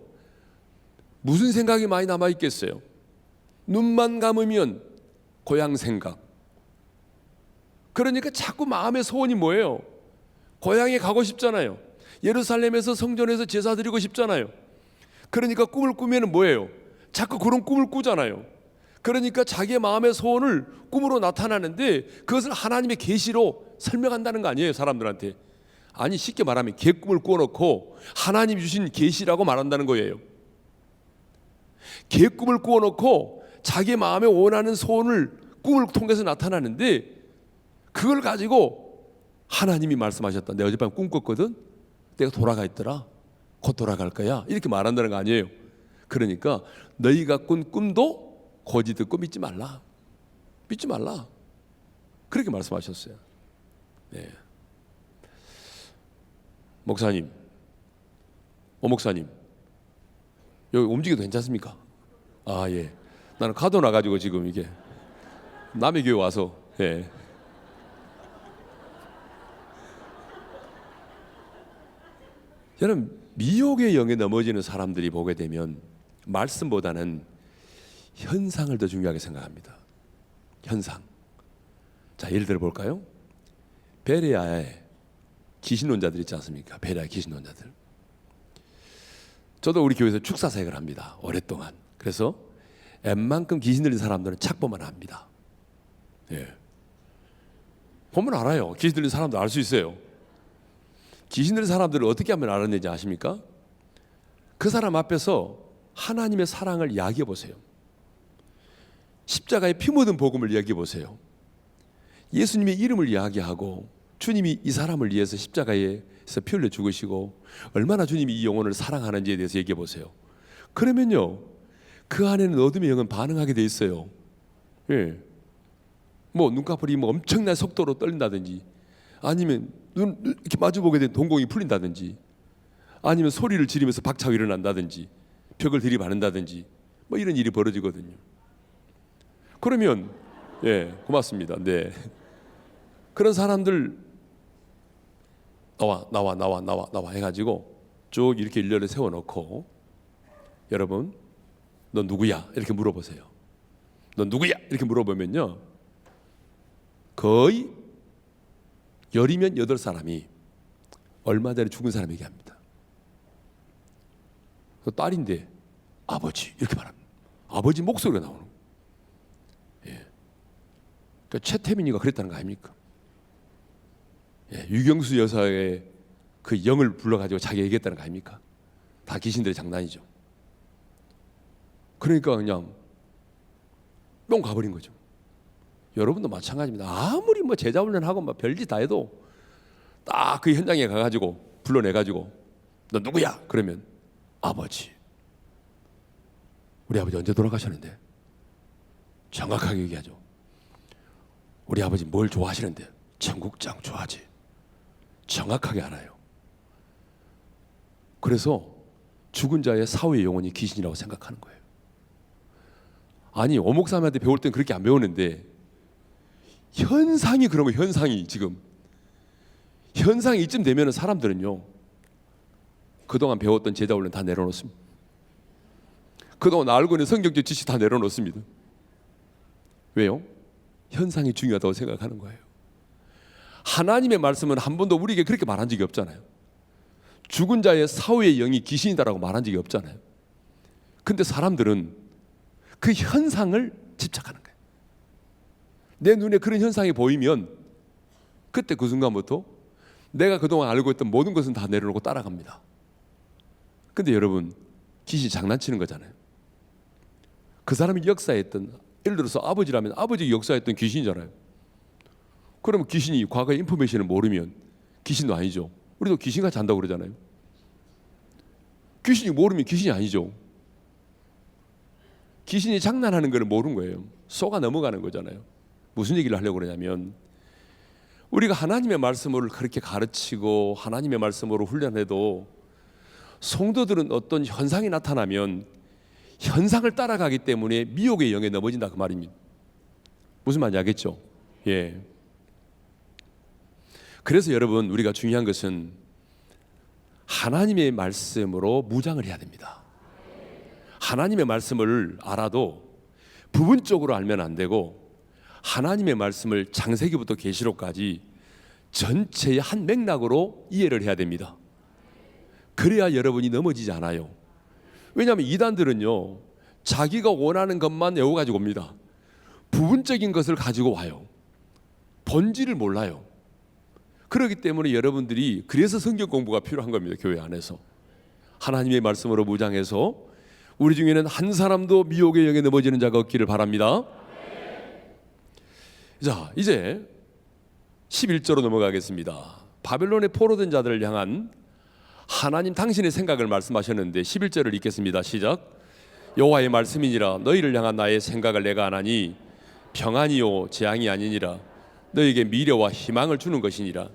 무슨 생각이 많이 남아 있겠어요? 눈만 감으면 고향 생각. 그러니까 자꾸 마음의 소원이 뭐예요? 고향에 가고 싶잖아요. 예루살렘에서 성전에서 제사 드리고 싶잖아요. 그러니까 꿈을 꾸면 뭐예요? 자꾸 그런 꿈을 꾸잖아요. 그러니까 자기의 마음의 소원을 꿈으로 나타나는데 그것을 하나님의 계시로 설명한다는 거 아니에요, 사람들한테. 아니, 쉽게 말하면 개꿈을 꾸어놓고 하나님 주신 계시라고 말한다는 거예요. 개꿈을 꾸어놓고 자기 마음에 원하는 소원을 꿈을 통해서 나타나는데 그걸 가지고 하나님이 말씀하셨다. 내가 어젯밤 꿈 꿨거든. 내가 돌아가 있더라. 곧 돌아갈 거야. 이렇게 말한다는 거 아니에요. 그러니까 너희가 꾼 꿈도 거짓 듣고 믿지 말라. 믿지 말라. 그렇게 말씀하셨어요. 네. 목사님, 목사님, 여기 움직여도 괜찮습니까? 아, 예. 나는 가도 나가지고 지금 이게 남의 교회 와서, 예. 여러분, 미혹의 영에 넘어지는 사람들이 보게 되면 말씀보다는 현상을 더 중요하게 생각합니다. 현상. 자, 예를 들어 볼까요? 베레아에 귀신론자들 있지 않습니까? 베레아 귀신론자들. 저도 우리 교회에서 축사 사역을 합니다. 오랫동안. 그래서 웬만큼 귀신 들린 사람들은 착보만 합니다. 예. 보면 알아요. 귀신 들린 사람들 알 수 있어요. 귀신 들린 사람들을 어떻게 하면 알아내지 아십니까? 그 사람 앞에서 하나님의 사랑을 이야기해 보세요. 십자가에 피 묻은 복음을 이야기해 보세요. 예수님의 이름을 이야기하고 주님이 이 사람을 위해서 십자가에서 피 흘려 죽으시고 얼마나 주님이 이 영혼을 사랑하는지에 대해서 얘기해 보세요. 그러면요, 그 안에는 어둠의 영은 반응하게 돼 있어요. 예. 뭐 눈꺼풀이 뭐 엄청난 속도로 떨린다든지, 아니면 눈 이렇게 마주보게 된 동공이 풀린다든지, 아니면 소리를 지르면서 박차고 일어난다든지, 벽을 들이받는다든지, 뭐 이런 일이 벌어지거든요. 그러면 예, 고맙습니다. 네. 그런 사람들 나와 해가지고 쭉 이렇게 일렬에 세워놓고, 여러분, 너 누구야? 이렇게 물어보세요. 너 누구야? 이렇게 물어보면요, 거의 10이면 8사람이 얼마 전에 죽은 사람 얘기합니다. 그 딸인데 아버지 이렇게 말합니다. 아버지 목소리가 나오는 거예요. 예. 그러니까 최태민이가 그랬다는 거 아닙니까? 예. 유경수 여사의 그 영을 불러가지고 자기가 얘기했다는 거 아닙니까? 다 귀신들의 장난이죠. 그러니까 그냥 뿅 가버린 거죠. 여러분도 마찬가지입니다. 아무리 뭐 제자 훈련하고 막 별짓 다 해도 딱 그 현장에 가가지고 불러내가지고 너 누구야? 그러면 아버지. 우리 아버지 언제 돌아가셨는데? 정확하게 얘기하죠. 우리 아버지 뭘 좋아하시는데? 청국장 좋아하지. 정확하게 알아요. 그래서 죽은 자의 사후의 영혼이 귀신이라고 생각하는 거예요. 아니, 오목사님한테 배울 땐 그렇게 안 배우는데 현상이 그런 거예요. 현상이 지금 현상이 이쯤 되면 사람들은요, 그동안 배웠던 제자 훈련 다 내려놓습니다. 그동안 알고 있는 성경적 지식 다 내려놓습니다. 왜요? 현상이 중요하다고 생각하는 거예요. 하나님의 말씀은 한 번도 우리에게 그렇게 말한 적이 없잖아요. 죽은 자의 사후의 영이 귀신이다라고 말한 적이 없잖아요. 근데 사람들은 그 현상을 집착하는 거예요. 내 눈에 그런 현상이 보이면 그때 그 순간부터 내가 그동안 알고 있던 모든 것은 다 내려놓고 따라갑니다. 근데 여러분, 귀신이 장난치는 거잖아요. 그 사람이 역사했던, 예를 들어서 아버지라면 아버지가 역사했던 귀신이잖아요. 그러면 귀신이 과거의 인포메이션을 모르면 귀신도 아니죠. 우리도 귀신같이 한다고 그러잖아요. 귀신이 모르면 귀신이 아니죠. 귀신이 장난하는 걸 모르는 거예요. 속아 넘어가는 거잖아요. 무슨 얘기를 하려고 그러냐면, 우리가 하나님의 말씀을 그렇게 가르치고 하나님의 말씀으로 훈련해도 성도들은 어떤 현상이 나타나면 현상을 따라가기 때문에 미혹의 영에 넘어진다, 그 말입니다. 무슨 말인지 알겠죠? 예. 그래서 여러분, 우리가 중요한 것은 하나님의 말씀으로 무장을 해야 됩니다. 하나님의 말씀을 알아도 부분적으로 알면 안 되고, 하나님의 말씀을 창세기부터 계시록까지 전체의 한 맥락으로 이해를 해야 됩니다. 그래야 여러분이 넘어지지 않아요. 왜냐하면 이단들은요, 자기가 원하는 것만 외워가지고 옵니다. 부분적인 것을 가지고 와요. 본질을 몰라요. 그렇기 때문에 여러분들이, 그래서 성경 공부가 필요한 겁니다. 교회 안에서 하나님의 말씀으로 무장해서 우리 중에는 한 사람도 미혹의 영에 넘어지는 자가 없기를 바랍니다. 자, 이제 11절로 넘어가겠습니다. 바벨론에 포로된 자들을 향한 하나님 당신의 생각을 말씀하셨는데 11절을 읽겠습니다. 시작. 여호와의 말씀이니라. 너희를 향한 나의 생각을 내가 아나니 평안이요 재앙이 아니니라. 너희에게 미래와 희망을 주는 것이니라.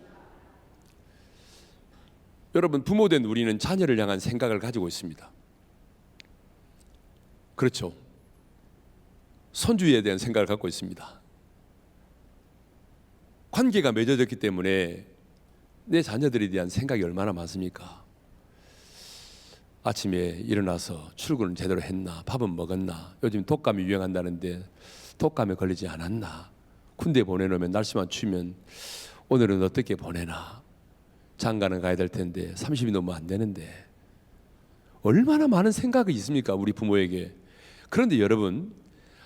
여러분, 부모된 우리는 자녀를 향한 생각을 가지고 있습니다. 그렇죠. 손주에 대한 생각을 갖고 있습니다. 관계가 맺어졌기 때문에 내 자녀들에 대한 생각이 얼마나 많습니까? 아침에 일어나서 출근을 제대로 했나? 밥은 먹었나? 요즘 독감이 유행한다는데 독감에 걸리지 않았나? 군대 보내놓으면 날씨만 추우면 오늘은 어떻게 보내나? 장가는 가야 될 텐데 30이 넘으면 안 되는데, 얼마나 많은 생각이 있습니까? 우리 부모에게. 그런데 여러분,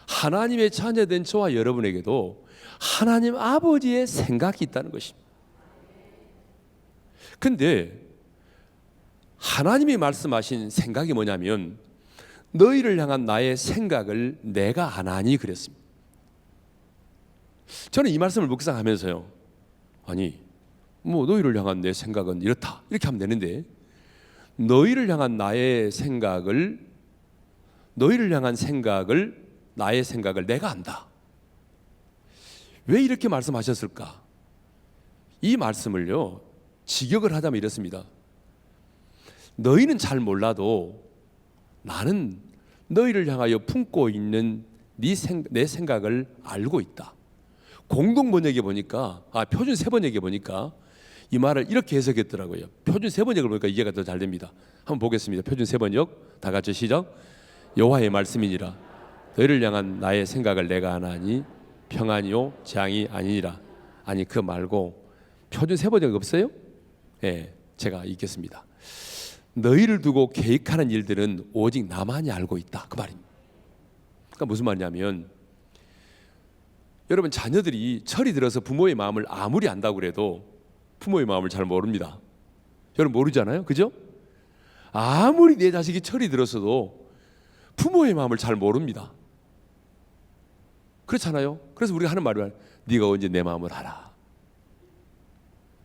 하나님의 자녀된 저와 여러분에게도 하나님 아버지의 생각이 있다는 것입니다. 근데 하나님이 말씀하신 생각이 뭐냐면, 너희를 향한 나의 생각을 내가 아나니 그랬습니다. 저는 이 말씀을 묵상하면서요, 아니 뭐 너희를 향한 내 생각은 이렇다 이렇게 하면 되는데, 너희를 향한 나의 생각을, 너희를 향한 생각을, 나의 생각을 내가 안다. 왜 이렇게 말씀하셨을까? 이 말씀을요, 직역을 하자면 이렇습니다. 너희는 잘 몰라도 나는 너희를 향하여 품고 있는 내 생각을 알고 있다. 공동 번역에 보니까, 표준 세 번역에 보니까 이 말을 이렇게 해석했더라고요. 표준 세 번역을 보니까 이해가 더 잘 됩니다. 한번 보겠습니다. 표준 세 번역 다 같이 시작. 여호와의 말씀이니라. 너희를 향한 나의 생각을 내가 아나니 평안이요 재앙이 아니니라. 아니, 그 말고 표준 세 번역 없어요? 예, 제가 읽겠습니다. 너희를 두고 계획하는 일들은 오직 나만이 알고 있다, 그 말입니다. 그러니까 무슨 말이냐면, 여러분, 자녀들이 철이 들어서 부모의 마음을 아무리 안다고 그래도 부모의 마음을 잘 모릅니다. 여러분 모르잖아요, 그죠? 아무리 내 자식이 철이 들었어도 부모의 마음을 잘 모릅니다. 그렇잖아요. 그래서 우리가 하는 말이, 네가 언제 내 마음을 알아?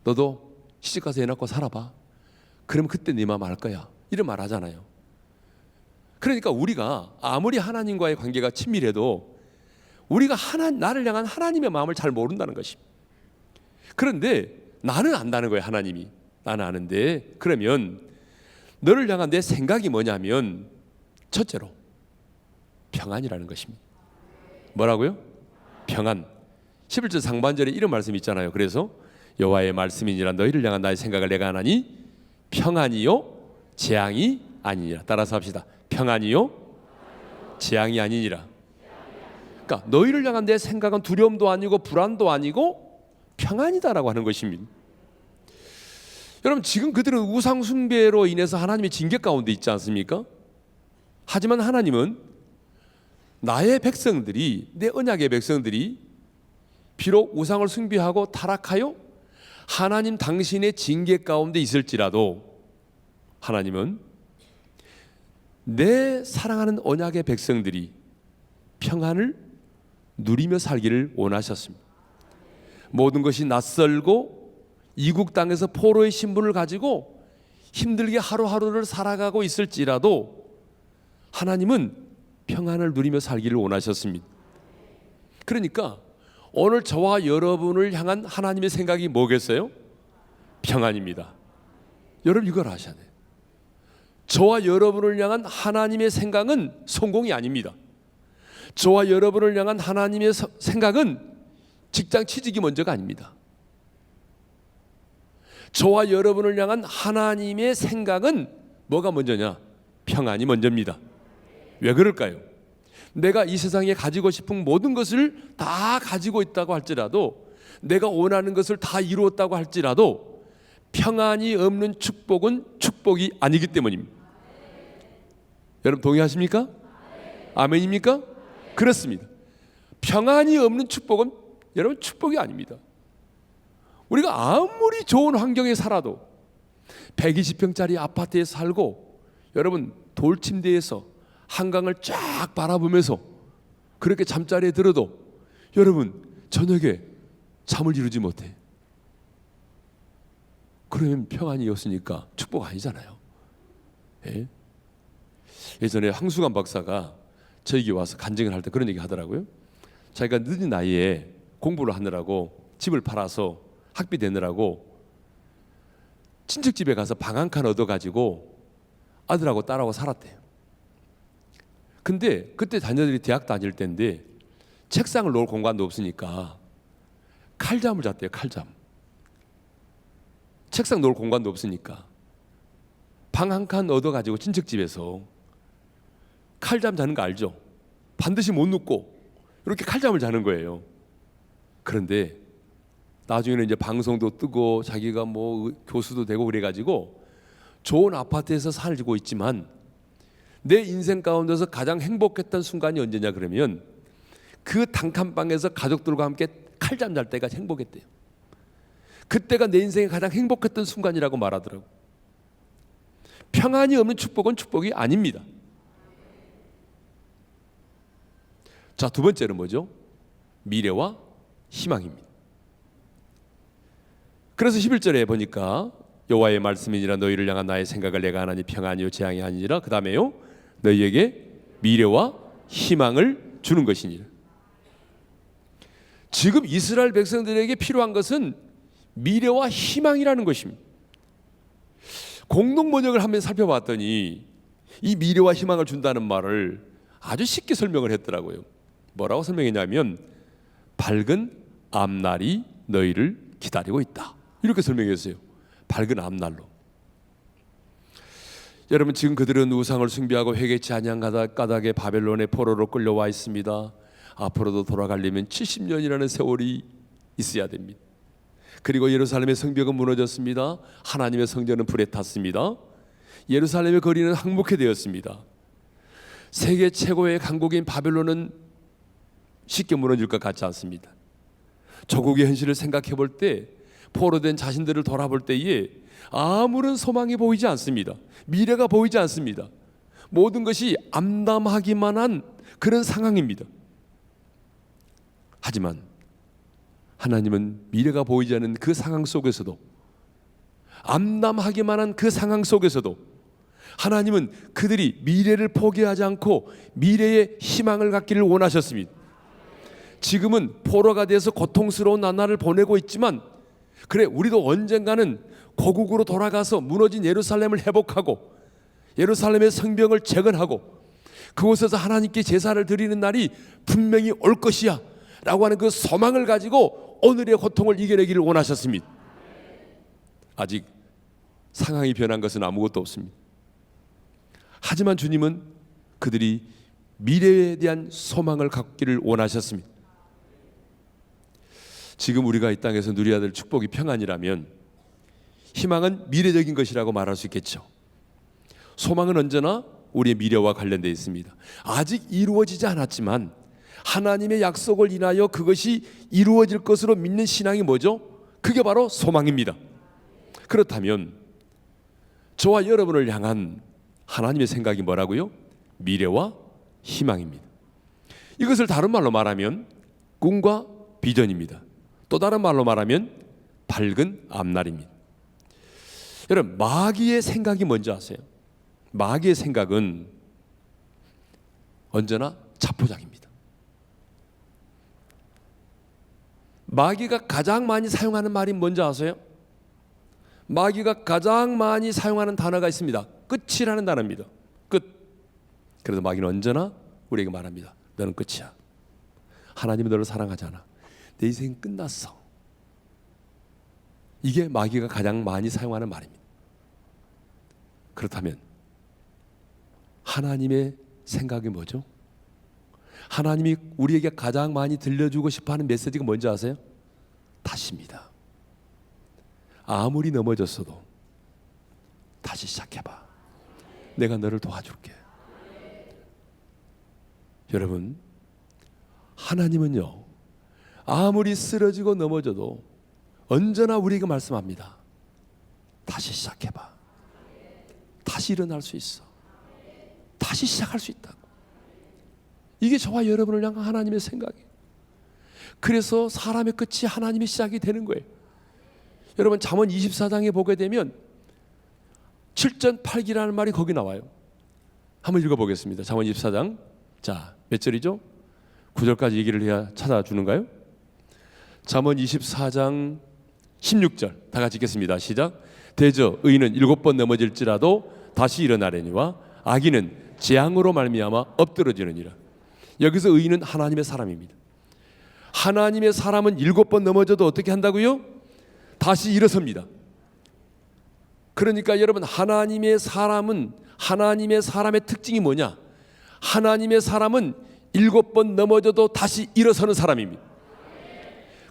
너도 시집가서 애 낳고 살아봐. 그러면 그때 네 마음 알 거야. 이런 말 하잖아요. 그러니까 우리가 아무리 하나님과의 관계가 친밀해도 우리가 나를 향한 하나님의 마음을 잘 모른다는 것입니다. 그런데 나는 안다는 거예요. 하나님이. 나는 아는데, 그러면 너를 향한 내 생각이 뭐냐면, 첫째로 평안이라는 것입니다. 뭐라고요? 평안. 11절 상반절에 이런 말씀이 있잖아요. 그래서 여호와의 말씀이니라. 너희를 향한 나의 생각을 내가 하나니 평안이요 재앙이 아니니라. 따라서 합시다. 평안이요 재앙이 아니니라. 그러니까 너희를 향한 내 생각은 두려움도 아니고 불안도 아니고 평안이다라고 하는 것입니다. 여러분, 지금 그들은 우상 숭배로 인해서 하나님의 징계 가운데 있지 않습니까? 하지만 하나님은 나의 백성들이, 내 언약의 백성들이 비록 우상을 숭배하고 타락하여 하나님 당신의 징계 가운데 있을지라도 하나님은 내 사랑하는 언약의 백성들이 평안을 누리며 살기를 원하셨습니다. 모든 것이 낯설고 이국 땅에서 포로의 신분을 가지고 힘들게 하루하루를 살아가고 있을지라도 하나님은 평안을 누리며 살기를 원하셨습니다. 그러니까 오늘 저와 여러분을 향한 하나님의 생각이 뭐겠어요? 평안입니다. 여러분, 이걸 아셔야 돼요. 저와 여러분을 향한 하나님의 생각은 성공이 아닙니다. 저와 여러분을 향한 하나님의 생각은 직장 취직이 먼저가 아닙니다. 저와 여러분을 향한 하나님의 생각은 뭐가 먼저냐? 평안이 먼저입니다. 왜 그럴까요? 내가 이 세상에 가지고 싶은 모든 것을 다 가지고 있다고 할지라도, 내가 원하는 것을 다 이루었다고 할지라도 평안이 없는 축복은 축복이 아니기 때문입니다. 여러분, 동의하십니까? 아멘입니까? 그렇습니다. 평안이 없는 축복은 여러분 축복이 아닙니다. 우리가 아무리 좋은 환경에 살아도 120평짜리 아파트에 살고 여러분 돌침대에서 한강을 쫙 바라보면서 그렇게 잠자리에 들어도 여러분 저녁에 잠을 이루지 못해. 그러면 평안이 없으니까 축복 아니잖아요. 예? 예전에 황수관 박사가 저에게 와서 간증을 할 때 그런 얘기 하더라고요. 자기가 늦은 나이에 공부를 하느라고 집을 팔아서 학비 내느라고 친척집에 가서 방 한 칸 얻어가지고 아들하고 딸하고 살았대요. 근데 그때 자녀들이 대학 다닐 때인데 책상을 놓을 공간도 없으니까 칼잠을 잤대요. 칼잠. 책상 놓을 공간도 없으니까 방 한 칸 얻어가지고 친척집에서 칼잠 자는 거 알죠? 반드시 못 눕고 이렇게 칼잠을 자는 거예요. 그런데 나중에는 이제 방송도 뜨고 자기가 뭐 교수도 되고 그래가지고 좋은 아파트에서 살고 있지만 내 인생 가운데서 가장 행복했던 순간이 언제냐 그러면 그 단칸방에서 가족들과 함께 칼잠 잘 때가 행복했대요. 그때가 내 인생에 가장 행복했던 순간이라고 말하더라고. 평안이 없는 축복은 축복이 아닙니다. 자, 두 번째는 뭐죠? 미래와 희망입니다. 그래서 11절에 보니까 여호와의 말씀이니라. 너희를 향한 나의 생각을 내가 하나니 평안이요 재앙이 아니니라. 그 다음에요, 너희에게 미래와 희망을 주는 것이니라. 지금 이스라엘 백성들에게 필요한 것은 미래와 희망이라는 것입니다. 공동 번역을 한번 살펴봤더니 이 미래와 희망을 준다는 말을 아주 쉽게 설명을 했더라고요. 뭐라고 설명했냐면 밝은 앞날이 너희를 기다리고 있다, 이렇게 설명했어요. 밝은 앞날로. 여러분, 지금 그들은 우상을 숭배하고 회개치 아니한 까닭에 바벨론의 포로로 끌려와 있습니다. 앞으로도 돌아가려면 70년이라는 세월이 있어야 됩니다. 그리고 예루살렘의 성벽은 무너졌습니다. 하나님의 성전은 불에 탔습니다. 예루살렘의 거리는 항목화되었습니다. 세계 최고의 강국인 바벨론은 쉽게 무너질 것 같지 않습니다. 조국의 현실을 생각해 볼 때, 포로된 자신들을 돌아볼 때에 아무런 소망이 보이지 않습니다. 미래가 보이지 않습니다. 모든 것이 암담하기만 한 그런 상황입니다. 하지만 하나님은 미래가 보이지 않는 그 상황 속에서도, 암담하기만 한 그 상황 속에서도 하나님은 그들이 미래를 포기하지 않고 미래의 희망을 갖기를 원하셨습니다. 지금은 포로가 돼서 고통스러운 나날을 보내고 있지만, 그래, 우리도 언젠가는 고국으로 돌아가서 무너진 예루살렘을 회복하고 예루살렘의 성벽을 재건하고 그곳에서 하나님께 제사를 드리는 날이 분명히 올 것이야 라고 하는 그 소망을 가지고 오늘의 고통을 이겨내기를 원하셨습니다. 아직 상황이 변한 것은 아무것도 없습니다. 하지만 주님은 그들이 미래에 대한 소망을 갖기를 원하셨습니다. 지금 우리가 이 땅에서 누려야 될 축복이 평안이라면 희망은 미래적인 것이라고 말할 수 있겠죠. 소망은 언제나 우리의 미래와 관련되어 있습니다. 아직 이루어지지 않았지만 하나님의 약속을 인하여 그것이 이루어질 것으로 믿는 신앙이 뭐죠? 그게 바로 소망입니다. 그렇다면 저와 여러분을 향한 하나님의 생각이 뭐라고요? 미래와 희망입니다. 이것을 다른 말로 말하면 꿈과 비전입니다. 또 다른 말로 말하면 밝은 앞날입니다. 여러분, 마귀의 생각이 뭔지 아세요? 마귀의 생각은 언제나 자포자기입니다. 마귀가 가장 많이 사용하는 말이 뭔지 아세요? 마귀가 가장 많이 사용하는 단어가 있습니다. 끝이라는 단어입니다. 끝. 그래도 마귀는 언제나 우리에게 말합니다. 너는 끝이야. 하나님이 너를 사랑하지 않아. 내 인생 끝났어. 이게 마귀가 가장 많이 사용하는 말입니다. 그렇다면 하나님의 생각이 뭐죠? 하나님이 우리에게 가장 많이 들려주고 싶어하는 메시지가 뭔지 아세요? 다시입니다. 아무리 넘어졌어도 다시 시작해봐. 내가 너를 도와줄게. 여러분, 하나님은요, 아무리 쓰러지고 넘어져도 언제나 우리에게 말씀합니다. 다시 시작해봐. 다시 일어날 수 있어. 다시 시작할 수 있다고. 이게 저와 여러분을 향한 하나님의 생각이에요. 그래서 사람의 끝이 하나님의 시작이 되는 거예요. 여러분, 잠언 24장에 보게 되면 7전 8기라는 말이 거기 나와요. 한번 읽어보겠습니다. 잠언 24장. 자, 몇 절이죠? 9절까지 얘기를 해야 찾아주는가요? 잠언 24장 16절 다 같이 읽겠습니다. 시작. 대저 의인은 7번 넘어질지라도 다시 일어나려니와 악인은 재앙으로 말미암아 엎드러지느니라. 여기서 의인은 하나님의 사람입니다. 하나님의 사람은 7번 넘어져도 어떻게 한다고요? 다시 일어섭니다. 그러니까 여러분, 하나님의 사람은, 하나님의 사람의 특징이 뭐냐? 하나님의 사람은 7번 넘어져도 다시 일어서는 사람입니다.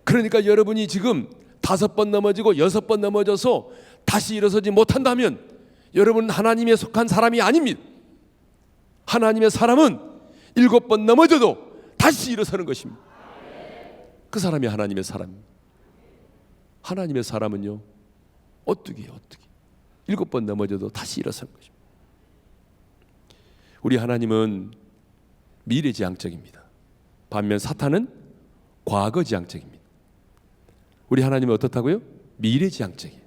그러니까 여러분이 지금 5번 넘어지고 6번 넘어져서 다시 일어서지 못한다면 여러분은 하나님에 속한 사람이 아닙니다. 하나님의 사람은 7번 넘어져도 다시 일어서는 것입니다. 그 사람이 하나님의 사람입니다. 하나님의 사람은요, 어떻게 7번 넘어져도 다시 일어서는 것입니다. 우리 하나님은 미래지향적입니다. 반면 사탄은 과거지향적입니다. 우리 하나님은 어떻다고요? 미래지향적이에요.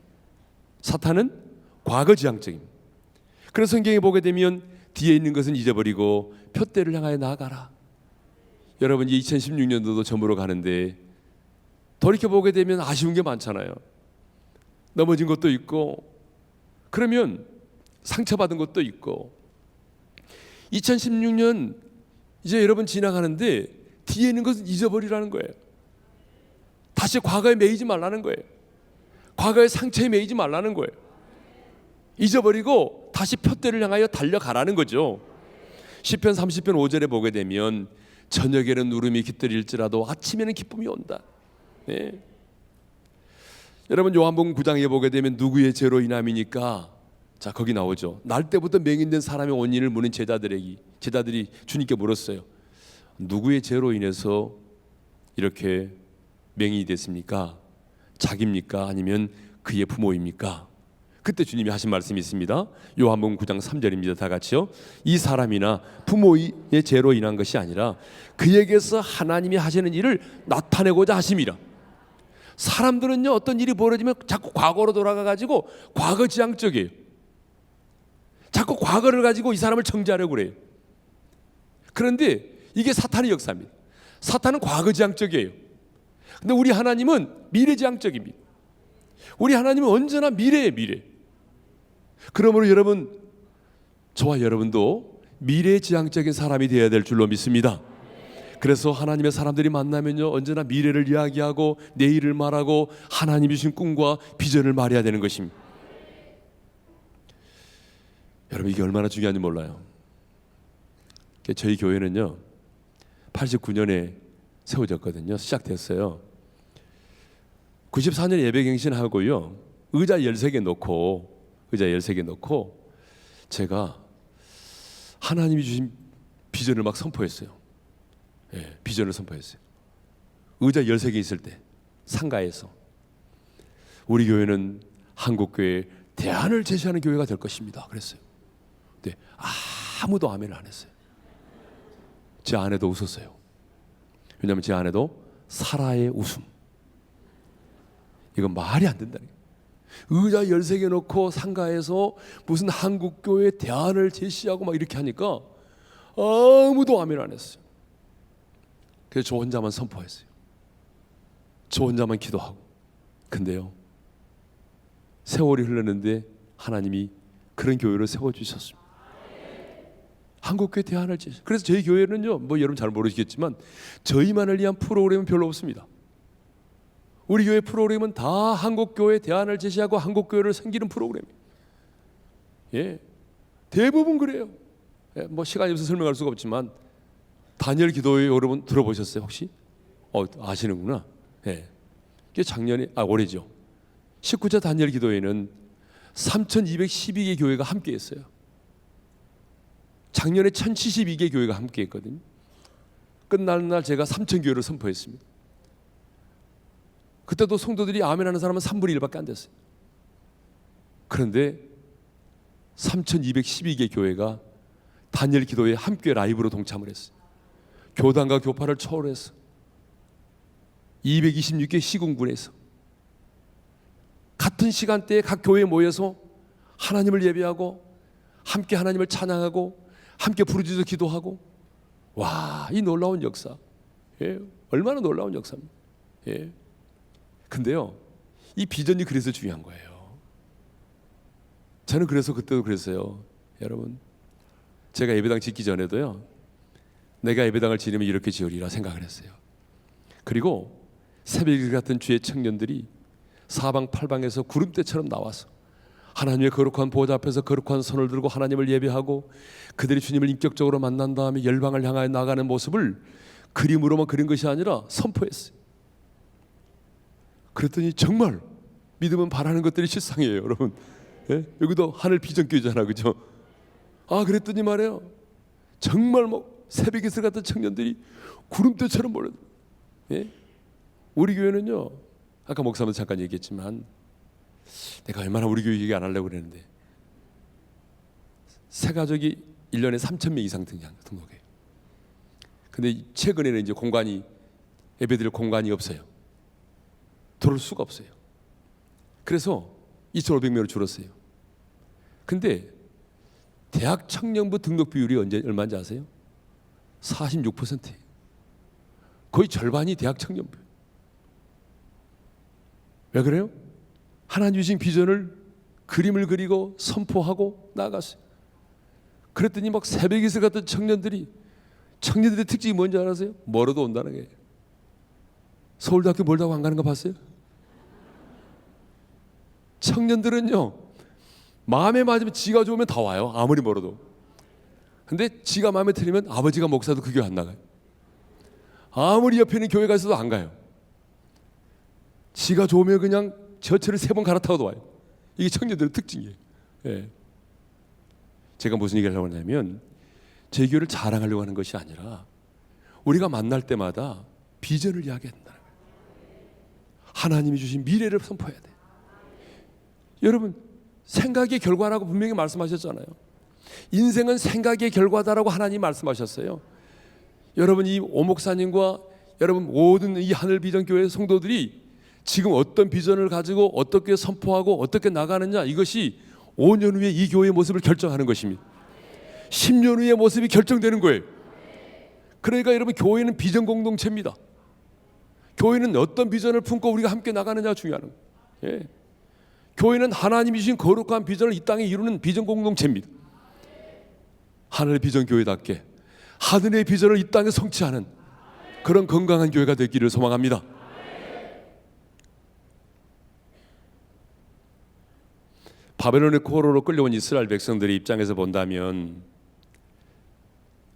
사탄은 과거지향적입니다. 그래서 성경에 보게 되면 뒤에 있는 것은 잊어버리고 표대를 향하여 나아가라. 여러분, 2016년도도 저물어 가는데 돌이켜보게 되면 아쉬운 게 많잖아요. 넘어진 것도 있고, 그러면 상처받은 것도 있고. 2016년 이제 여러분 지나가는데 뒤에 있는 것은 잊어버리라는 거예요. 다시 과거에 매이지 말라는 거예요. 과거의 상처에 매이지 말라는 거예요. 잊어버리고 다시 표대를 향하여 달려가라는 거죠. 시편 30편 5절에 보게 되면 저녁에는 울음이 깃들일지라도 아침에는 기쁨이 온다. 네. 여러분, 요한복음 9장에 보게 되면 누구의 죄로 인함이니까, 자, 거기 나오죠. 날 때부터 맹인된 사람의 원인을 묻는 제자들이 주님께 물었어요. 누구의 죄로 인해서 이렇게 맹인이 됐습니까? 자기입니까? 아니면 그의 부모입니까? 그때 주님이 하신 말씀이 있습니다. 요한복음 9장 3절입니다. 다 같이요. 이 사람이나 부모의 죄로 인한 것이 아니라 그에게서 하나님이 하시는 일을 나타내고자 하심이라. 사람들은요, 어떤 일이 벌어지면 자꾸 과거로 돌아가가지고 과거지향적이에요. 자꾸 과거를 가지고 이 사람을 정죄하려고 그래요. 그런데 이게 사탄의 역사입니다. 사탄은 과거지향적이에요. 근데 우리 하나님은 미래지향적입니다. 우리 하나님은 언제나 미래예요, 미래. 그러므로 여러분, 저와 여러분도 미래지향적인 사람이 되어야 될 줄로 믿습니다. 그래서 하나님의 사람들이 만나면요 언제나 미래를 이야기하고 내일을 말하고 하나님이 주신 꿈과 비전을 말해야 되는 것입니다. 여러분 이게 얼마나 중요한지 몰라요. 저희 교회는요 89년에 세워졌거든요. 시작됐어요. 94년 예배갱신하고요 의자 13개 놓고 제가 하나님이 주신 비전을 막 선포했어요. 예, 비전을 선포했어요. 의자 13개 있을 때 상가에서 우리 교회는 한국교회 대안을 제시하는 교회가 될 것입니다. 그랬어요. 근데 아무도 아멘을 안 했어요. 제 아내도 웃었어요. 왜냐하면 제 아내도 사라의 웃음. 이건 말이 안 된다는 거예요. 의자 13개 놓고 상가에서 무슨 한국교회 대안을 제시하고 막 이렇게 하니까 아무도 아멘 안 했어요. 그래서 저 혼자만 선포했어요. 저 혼자만 기도하고. 근데요 세월이 흘렀는데 하나님이 그런 교회를 세워주셨습니다. 한국교회 대안을 제시. 그래서 저희 교회는요 뭐 여러분 잘 모르시겠지만 저희만을 위한 프로그램은 별로 없습니다. 우리 교회 프로그램은 다 한국교회 대안을 제시하고 한국교회를 섬기는 프로그램이에요. 예, 대부분 그래요. 예, 뭐 시간이 없어서 설명할 수가 없지만 다니엘 기도회 여러분 들어보셨어요 혹시? 아시는구나. 예, 이게 작년에 올해죠. 19차 다니엘 기도회는 3,212개 교회가 함께했어요. 작년에 1,072개 교회가 함께했거든요. 끝나는 날 제가 3,000교회를 선포했습니다. 그때도 성도들이 아멘하는 사람은 3분의 1밖에 안 됐어요. 그런데 3,212개 교회가 다니엘 기도회에 함께 라이브로 동참을 했어요. 교단과 교파를 초월해서 226개 시군군에서 같은 시간대에 각 교회에 모여서 하나님을 예배하고 함께 하나님을 찬양하고 함께 부르짖어 기도하고. 와, 이 놀라운 역사. 예, 얼마나 놀라운 역사입니다. 예. 근데요 이 비전이 그래서 중요한 거예요. 저는 그래서 그때도 그랬어요. 여러분 제가 예배당 짓기 전에도요 내가 예배당을 지으면 이렇게 지으리라 생각을 했어요. 그리고 새벽일 같은 주의 청년들이 사방팔방에서 구름대처럼 나와서 하나님의 거룩한 보좌 앞에서 거룩한 손을 들고 하나님을 예배하고 그들이 주님을 인격적으로 만난 다음에 열방을 향하여 나가는 모습을 그림으로만 그린 것이 아니라 선포했어요. 그랬더니 정말 믿으면 바라는 것들이 실상이에요, 여러분. 예? 여기도 하늘 비전교회잖아, 그죠? 그랬더니 말이에요. 정말 뭐 새벽에서 같은 청년들이 구름대처럼 몰려. 예? 우리 교회는요. 아까 목사님도 잠깐 얘기했지만 내가 얼마나 우리 교회 얘기 안 하려고 그랬는데 새 가족이 1년에 3,000명 이상 등록해요. 근데 최근에는 이제 공간이 예배드릴 공간이 없어요. 들어올 수가 없어요. 그래서 2,500명으로 줄었어요. 근데 대학 청년부 등록 비율이 얼마인지 아세요? 46%예요. 거의 절반이 대학 청년부. 왜 그래요? 하나님 주신 비전을 그림을 그리고 선포하고 나갔어요. 그랬더니 막 새벽에서 같은 청년들의 특징이 뭔지 알아세요? 멀어도 온다는 거예요. 서울대학교 멀다고 안 가는 거 봤어요? 청년들은요 마음에 맞으면 지가 좋으면 다 와요. 아무리 멀어도. 근데 지가 마음에 틀리면 아버지가 목사도 그 교회 안 나가요. 아무리 옆에 있는 교회가 있어도 안 가요. 지가 좋으면 그냥 저철을 3번 갈아타고도 와요. 이게 청년들의 특징이에요. 예. 제가 무슨 얘기를 하려고 하냐면 제 교회를 자랑하려고 하는 것이 아니라 우리가 만날 때마다 비전을 이야기해야 된다는 거예요. 하나님이 주신 미래를 선포해야 돼요. 여러분 생각의 결과라고 분명히 말씀하셨잖아요. 인생은 생각의 결과다라고 하나님이 말씀하셨어요. 여러분 이 오목사님과 여러분 모든 이 하늘비전교회 성도들이 지금 어떤 비전을 가지고 어떻게 선포하고 어떻게 나가느냐, 이것이 5년 후에 이 교회의 모습을 결정하는 것입니다. 10년 후의 모습이 결정되는 거예요. 그러니까 여러분 교회는 비전 공동체입니다. 교회는 어떤 비전을 품고 우리가 함께 나가느냐가 중요한 거예요. 예. 교회는 하나님이 주신 거룩한 비전을 이 땅에 이루는 비전 공동체입니다. 하늘의 비전 교회답게 하늘의 비전을 이 땅에 성취하는 그런 건강한 교회가 되기를 소망합니다. 바벨론의 포로로 끌려온 이스라엘 백성들의 입장에서 본다면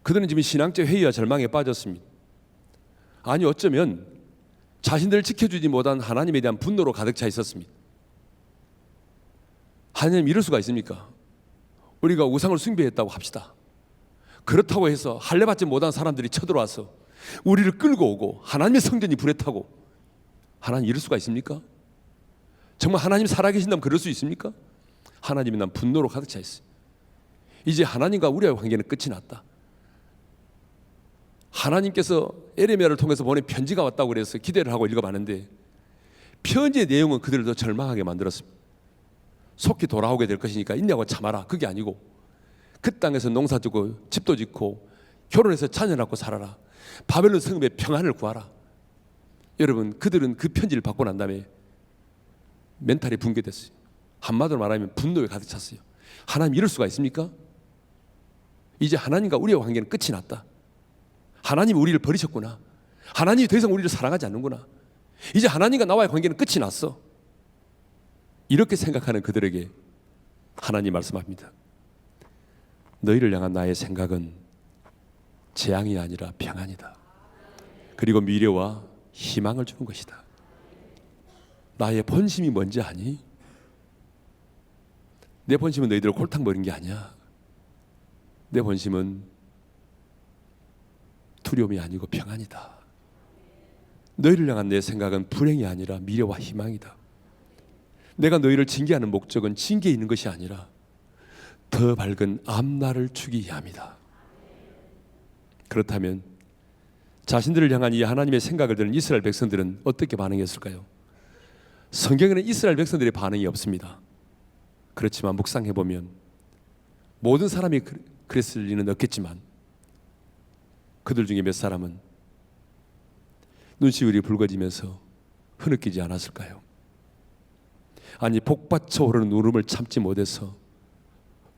그들은 지금 신앙적 회의와 절망에 빠졌습니다. 아니 어쩌면 자신들을 지켜주지 못한 하나님에 대한 분노로 가득 차 있었습니다. 하나님 이럴 수가 있습니까? 우리가 우상을 숭배했다고 합시다. 그렇다고 해서 할례받지 못한 사람들이 쳐들어와서 우리를 끌고 오고 하나님의 성전이 불에 타고, 하나님 이럴 수가 있습니까? 정말 하나님 살아계신다면 그럴 수 있습니까? 하나님이 난 분노로 가득 차 있어요. 이제 하나님과 우리의 관계는 끝이 났다. 하나님께서 에레미야를 통해서 보낸 편지가 왔다고 그래서 기대를 하고 읽어봤는데 편지의 내용은 그들을 더 절망하게 만들었습니다. 속히 돌아오게 될 것이니까 있냐고 참아라. 그게 아니고 그 땅에서 농사 짓고 집도 짓고 결혼해서 자녀 낳고 살아라. 바벨론 성읍의 평안을 구하라. 여러분, 그들은 그 편지를 받고 난 다음에 멘탈이 붕괴됐어요. 한마디로 말하면 분노에 가득 찼어요. 하나님 이럴 수가 있습니까? 이제 하나님과 우리의 관계는 끝이 났다. 하나님이 우리를 버리셨구나. 하나님이 더 이상 우리를 사랑하지 않는구나. 이제 하나님과 나와의 관계는 끝이 났어. 이렇게 생각하는 그들에게 하나님 말씀합니다. 너희를 향한 나의 생각은 재앙이 아니라 평안이다. 그리고 미래와 희망을 주는 것이다. 나의 본심이 뭔지 아니? 내 본심은 너희들을 골탕 먹인 게 아니야. 내 본심은 두려움이 아니고 평안이다. 너희를 향한 내 생각은 불행이 아니라 미래와 희망이다. 내가 너희를 징계하는 목적은 징계에 있는 것이 아니라 더 밝은 앞날을 주기 위함이다. 그렇다면 자신들을 향한 이 하나님의 생각을 들은 이스라엘 백성들은 어떻게 반응했을까요? 성경에는 이스라엘 백성들의 반응이 없습니다. 그렇지만 묵상해보면 모든 사람이 그랬을 리는 없겠지만 그들 중에 몇 사람은 눈시울이 붉어지면서 흐느끼지 않았을까요? 아니 복받쳐 오르는 울음을 참지 못해서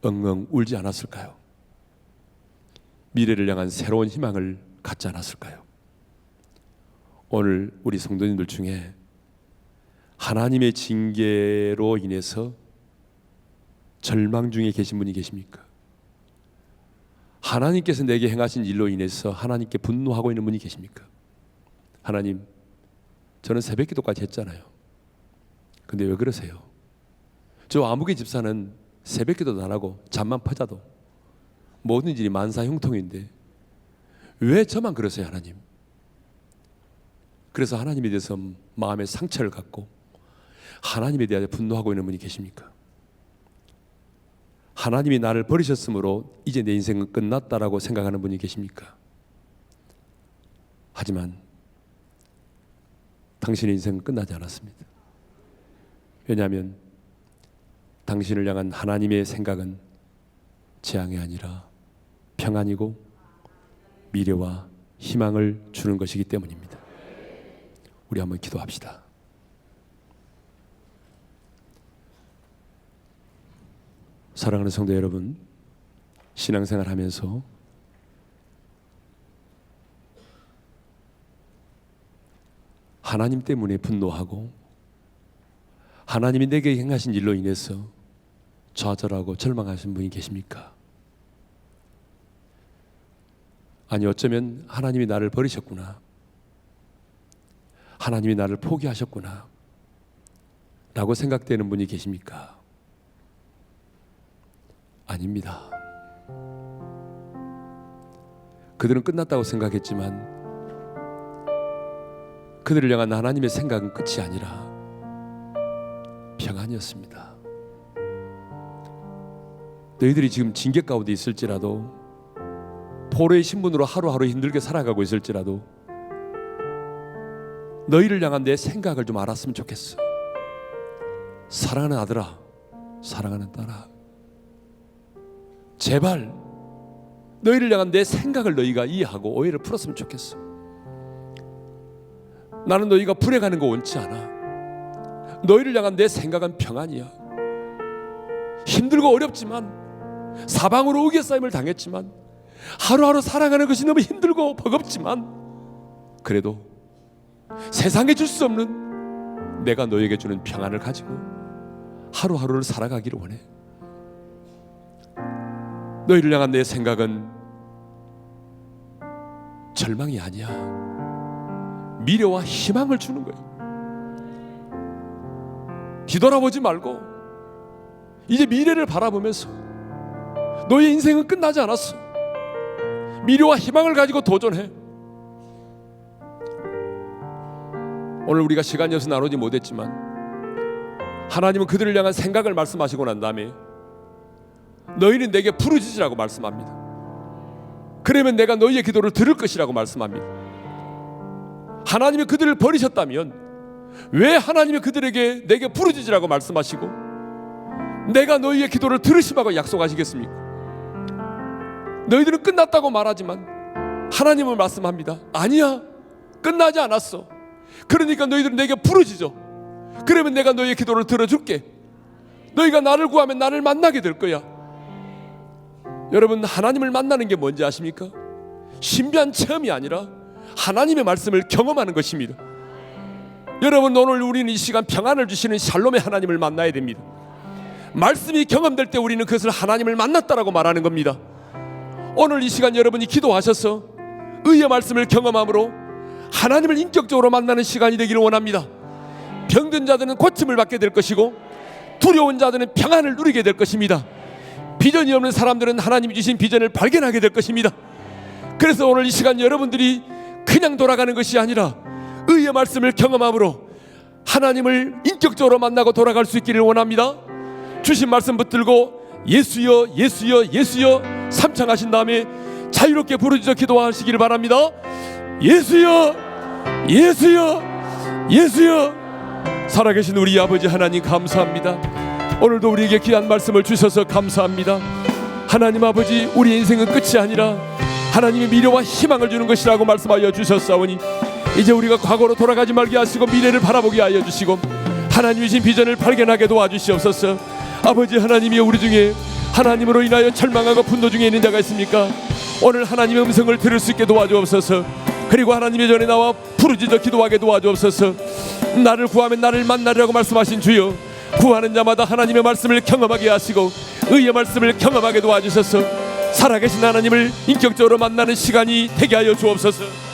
엉엉 울지 않았을까요? 미래를 향한 새로운 희망을 갖지 않았을까요? 오늘 우리 성도님들 중에 하나님의 징계로 인해서 절망 중에 계신 분이 계십니까? 하나님께서 내게 행하신 일로 인해서 하나님께 분노하고 있는 분이 계십니까? 하나님, 저는 새벽 기도까지 했잖아요. 근데 왜 그러세요? 저 아무개 집사는 새벽 기도도 안 하고 잠만 퍼자도 모든 일이 만사형통인데 왜 저만 그러세요, 하나님? 그래서 하나님에 대해서 마음의 상처를 갖고 하나님에 대하여 분노하고 있는 분이 계십니까? 하나님이 나를 버리셨으므로 이제 내 인생은 끝났다라고 생각하는 분이 계십니까? 하지만 당신의 인생은 끝나지 않았습니다. 왜냐하면 당신을 향한 하나님의 생각은 재앙이 아니라 평안이고 미래와 희망을 주는 것이기 때문입니다. 우리 한번 기도합시다. 사랑하는 성도 여러분, 신앙생활 하면서 하나님 때문에 분노하고 하나님이 내게 행하신 일로 인해서 좌절하고 절망하신 분이 계십니까? 아니 어쩌면 하나님이 나를 버리셨구나, 하나님이 나를 포기하셨구나 라고 생각되는 분이 계십니까? 아닙니다. 그들은 끝났다고 생각했지만 그들을 향한 하나님의 생각은 끝이 아니라 평안이었습니다. 너희들이 지금 징계 가운데 있을지라도, 포로의 신분으로 하루하루 힘들게 살아가고 있을지라도 너희를 향한 내 생각을 좀 알았으면 좋겠어. 사랑하는 아들아, 사랑하는 딸아, 제발 너희를 향한 내 생각을 너희가 이해하고 오해를 풀었으면 좋겠어. 나는 너희가 불행하는 거 원치 않아. 너희를 향한 내 생각은 평안이야. 힘들고 어렵지만, 사방으로 우겨싸임을 당했지만, 하루하루 살아가는 것이 너무 힘들고 버겁지만 그래도 세상에 줄 수 없는 내가 너에게 주는 평안을 가지고 하루하루를 살아가기를 원해. 너희를 향한 내 생각은 절망이 아니야. 미래와 희망을 주는 거야. 뒤돌아보지 말고 이제 미래를 바라보면서 너의 인생은 끝나지 않았어. 미래와 희망을 가지고 도전해. 오늘 우리가 시간이 없어 나누지 못했지만 하나님은 그들을 향한 생각을 말씀하시고 난 다음에 너희는 내게 부르짖으라고 말씀합니다. 그러면 내가 너희의 기도를 들을 것이라고 말씀합니다. 하나님이 그들을 버리셨다면 왜 하나님이 그들에게 내게 부르짖으라고 말씀하시고 내가 너희의 기도를 들으시라고 약속하시겠습니까? 너희들은 끝났다고 말하지만 하나님은 말씀합니다. 아니야, 끝나지 않았어. 그러니까 너희들은 내게 부르짖어. 그러면 내가 너희의 기도를 들어줄게. 너희가 나를 구하면 나를 만나게 될 거야. 여러분, 하나님을 만나는 게 뭔지 아십니까? 신비한 체험이 아니라 하나님의 말씀을 경험하는 것입니다. 여러분, 오늘 우리는 이 시간 평안을 주시는 샬롬의 하나님을 만나야 됩니다. 말씀이 경험될 때 우리는 그것을 하나님을 만났다라고 말하는 겁니다. 오늘 이 시간 여러분이 기도하셔서 의의 말씀을 경험함으로 하나님을 인격적으로 만나는 시간이 되기를 원합니다. 병든 자들은 고침을 받게 될 것이고 두려운 자들은 평안을 누리게 될 것입니다. 비전이 없는 사람들은 하나님이 주신 비전을 발견하게 될 것입니다. 그래서 오늘 이 시간 여러분들이 그냥 돌아가는 것이 아니라 의의 말씀을 경험함으로 하나님을 인격적으로 만나고 돌아갈 수 있기를 원합니다. 주신 말씀 붙들고 예수여 예수여 예수여 삼창하신 다음에 자유롭게 부르짖어 기도하시기를 바랍니다. 예수여 예수여 예수여. 살아계신 우리 아버지 하나님 감사합니다. 오늘도 우리에게 귀한 말씀을 주셔서 감사합니다. 하나님 아버지, 우리 인생은 끝이 아니라 하나님의 미래와 희망을 주는 것이라고 말씀하여 주셨사오니 이제 우리가 과거로 돌아가지 말게 하시고 미래를 바라보게 하여 주시고 하나님이 주신 비전을 발견하게 도와주시옵소서. 아버지 하나님이 우리 중에 하나님으로 인하여 절망하고 분노 중에 있는 자가 있습니까? 오늘 하나님의 음성을 들을 수 있게 도와주옵소서. 그리고 하나님의 전에 나와 부르짖어 기도하게 도와주옵소서. 나를 구하면 나를 만나리라고 말씀하신 주여, 구하는 자마다 하나님의 말씀을 경험하게 하시고 의의 말씀을 경험하게 도와주셔서 살아계신 하나님을 인격적으로 만나는 시간이 되게 하여 주옵소서.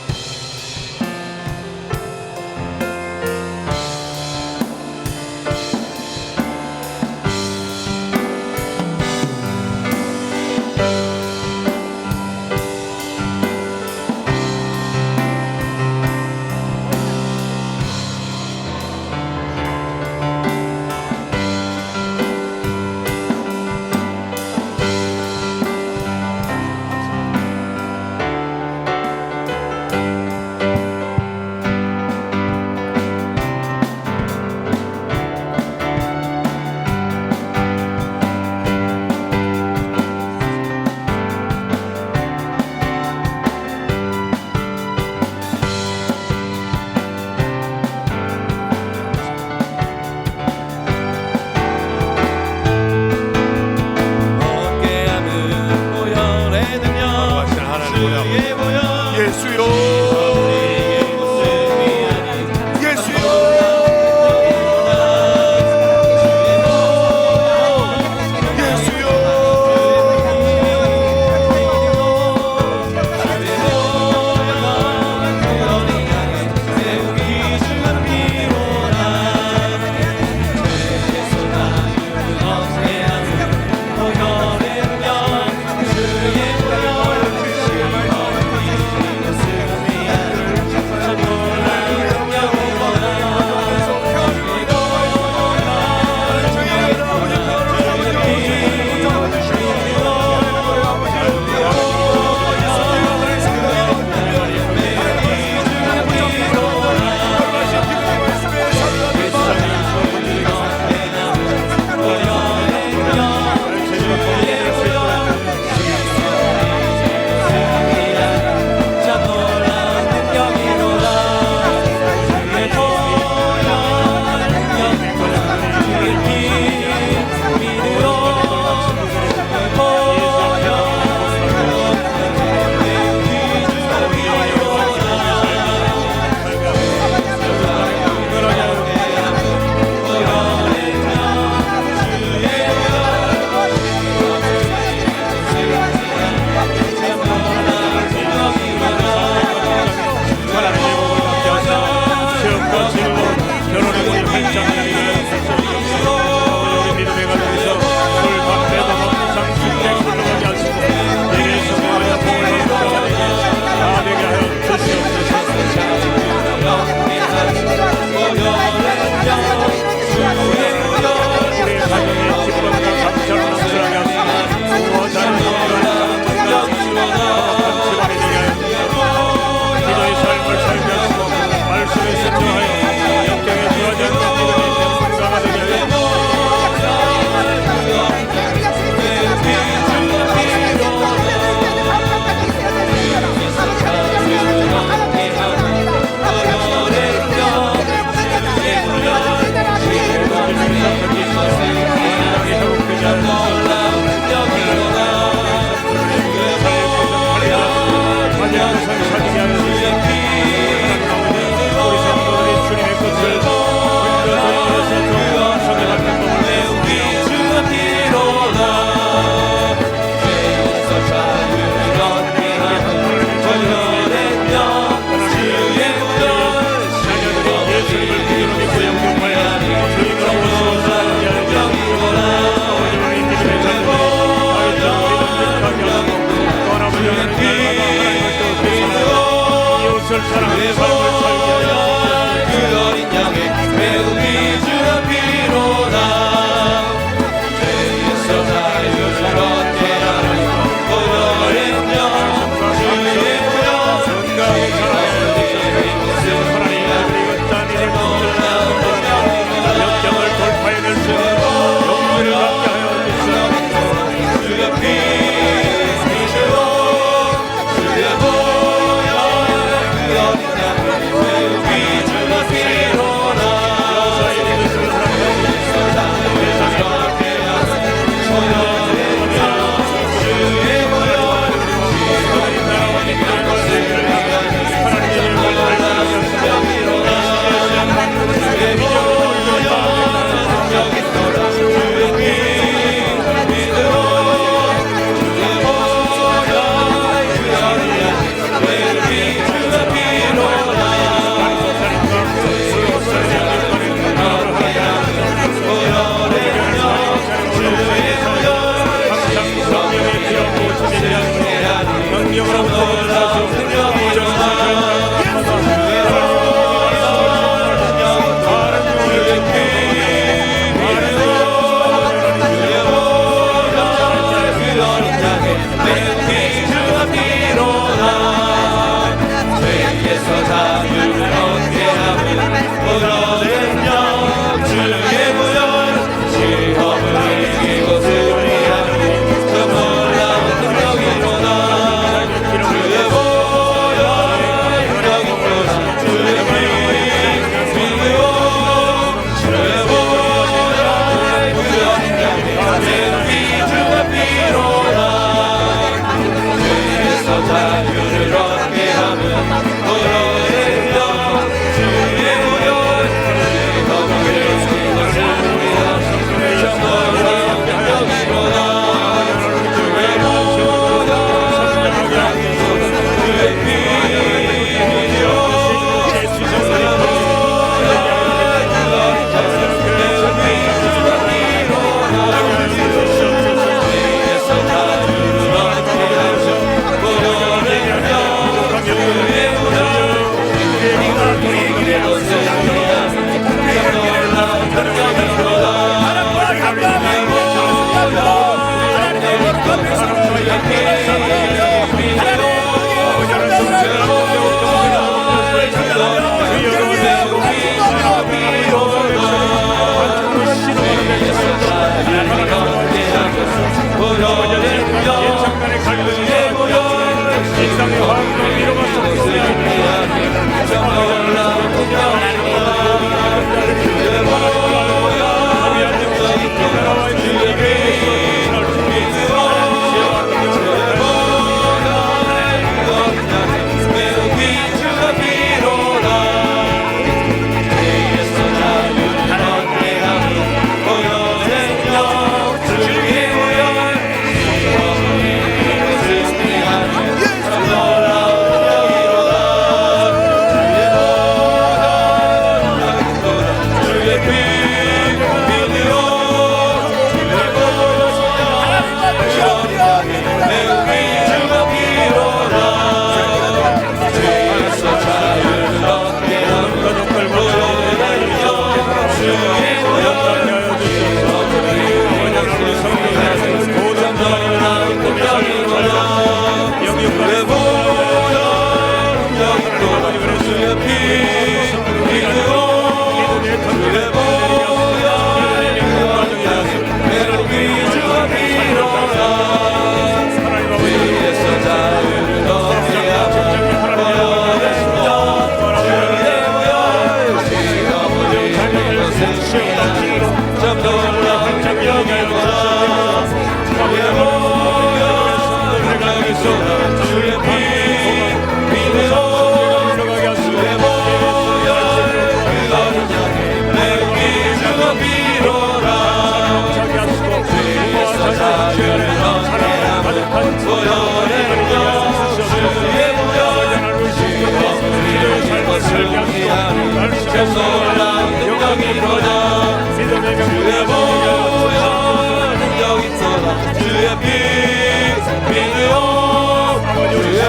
그것을 사랑하는 삶을 살게 하여 주옵소서. 그 어린 양의 매우미 주가 피로다 죄에서 자유를 얻게 하는 고열의 영 주의 구원 건강히 살아가는 이곳을 하나님 그리고 짠이의 것을 역경을 돌파해낼 수 있는 용기를 갖게 하여 주옵소서. 주의 피 주시고 주의 보혈 그 어린 양의 매우미 주가 피로다 주의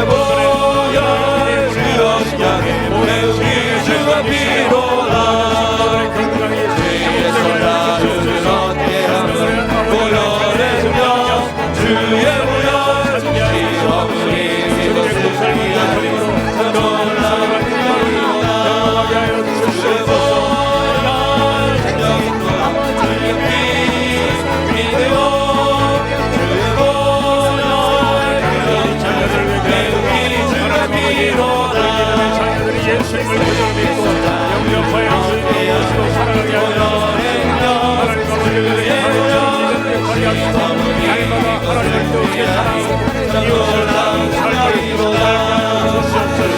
보혈 주의 보혈 이웃을 나누는 삶을 살게 하여 주시옵소서.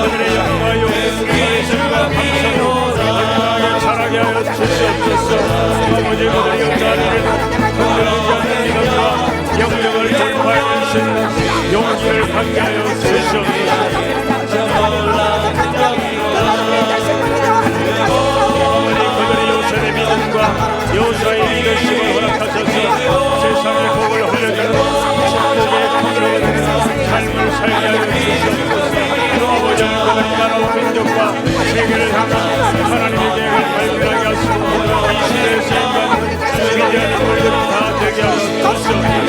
그들의 영광과 용기를 감사하며 자라게 하여 주시옵소서. 아버지 그들의 역사를 흔들리지 않는 믿음과 영역을 돌파해 주시는 용기를 갖게 하여 주시옵소서. 그들의 요셉의 믿음과 요사의 리더십을 허락하셔서 세상의 복을 흘려주는 축복의 통로가 삶을 살게 하여 주시옵소서. 또 아버지 그들의 나라와 민족과 세계를 향한 하나님의 계획을 발견하게 하시고 이 시대의 세인과 위대한 인물들이 다 되게 하여 주시옵소서.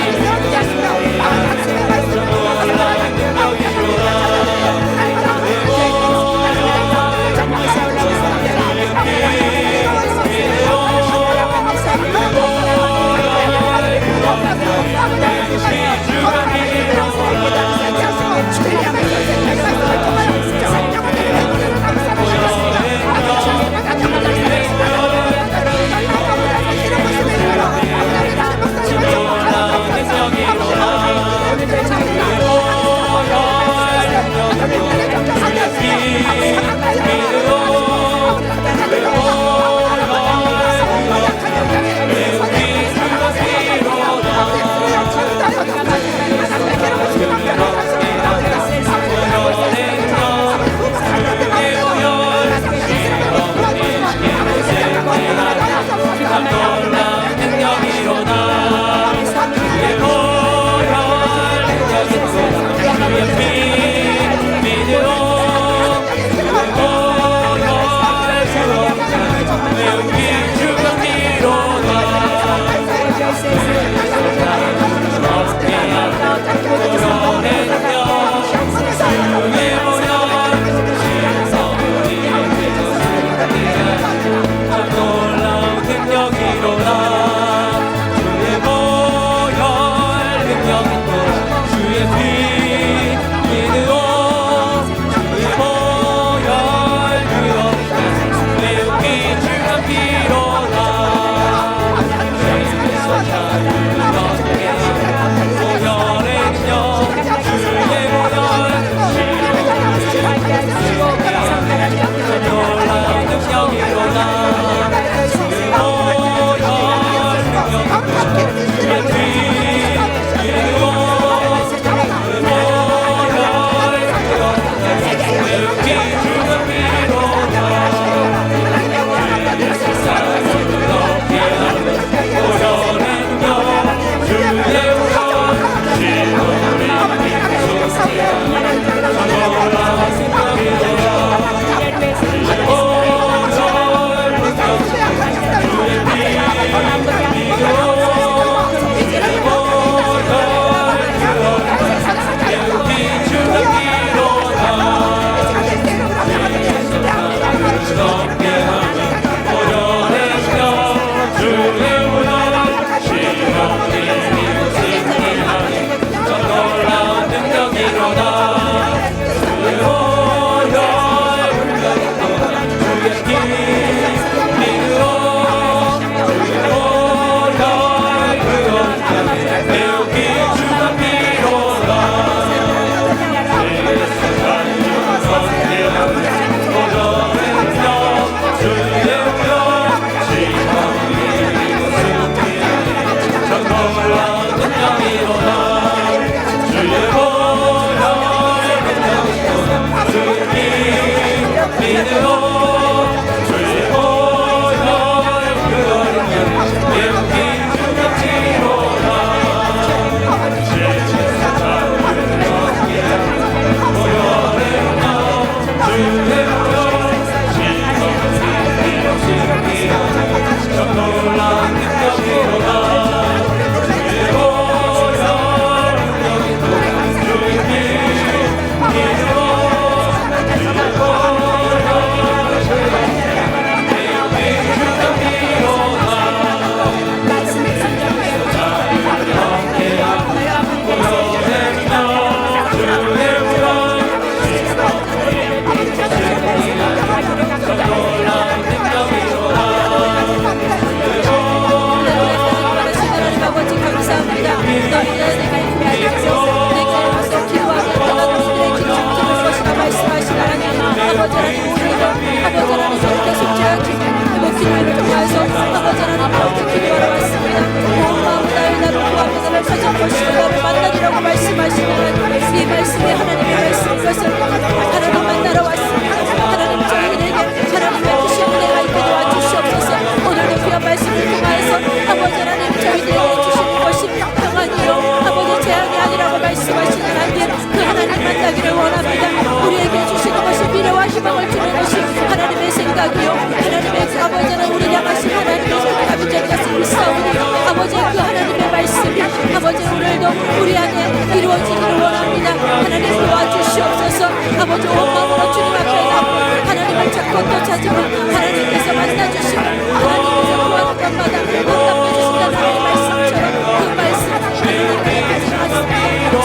하나님께서 만나주시고 하나님께서 구하는 것마다 응답해 주신다는 이 말씀처럼 그 말씀 하나님께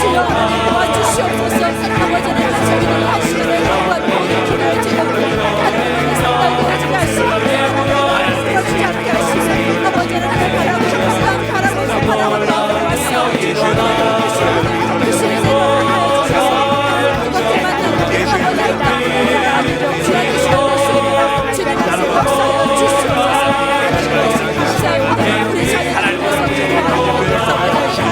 주여 하나님 도와주시옵소서. 아버지는 저희를 하시기를 구한 모든 기도의 제목을 하나님의 성달게 하지 마시고 그렇지 않게 하시고 아버지는 하늘 바라고 바라고 마음으로 왔사오니 그 시를 대로 하여 주셔서 그것을 만나는 아버지의 땅을 아니죠. 주님의 시원하시니라 주님 말씀 역사하여 주시옵소서. 하나님께서 감사합니다. 우리 자녀를 위해서 기도하고 성도들의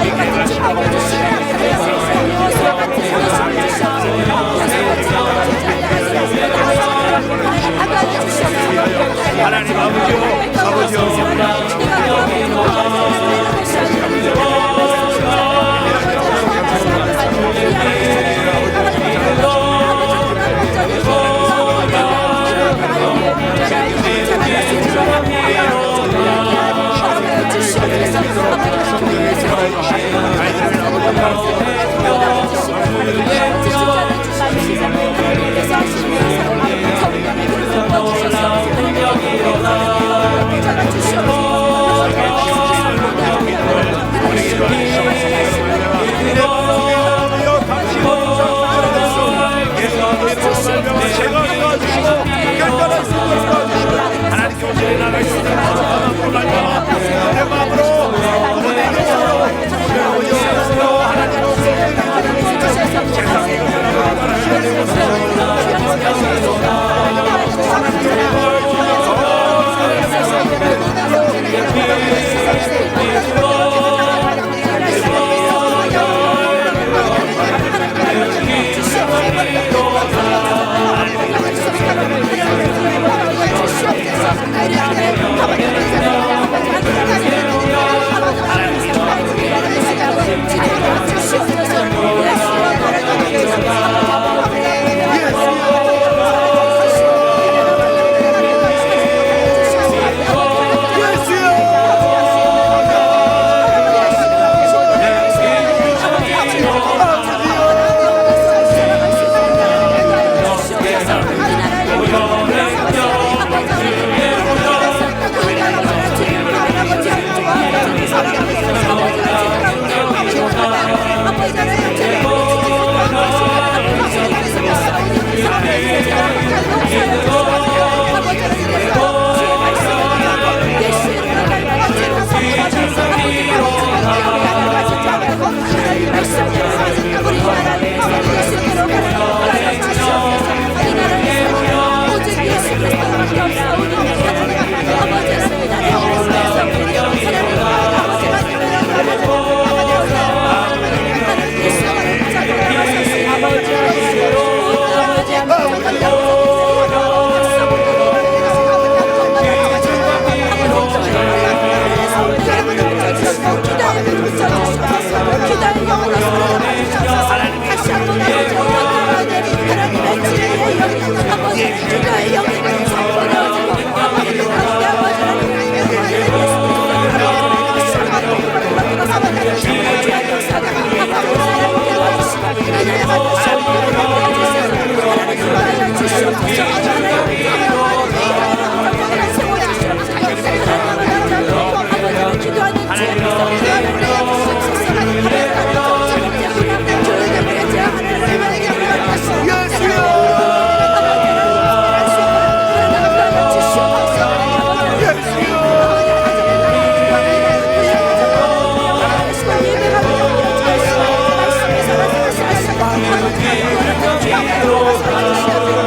가입 같은 축복을 주시고 여호수아 같은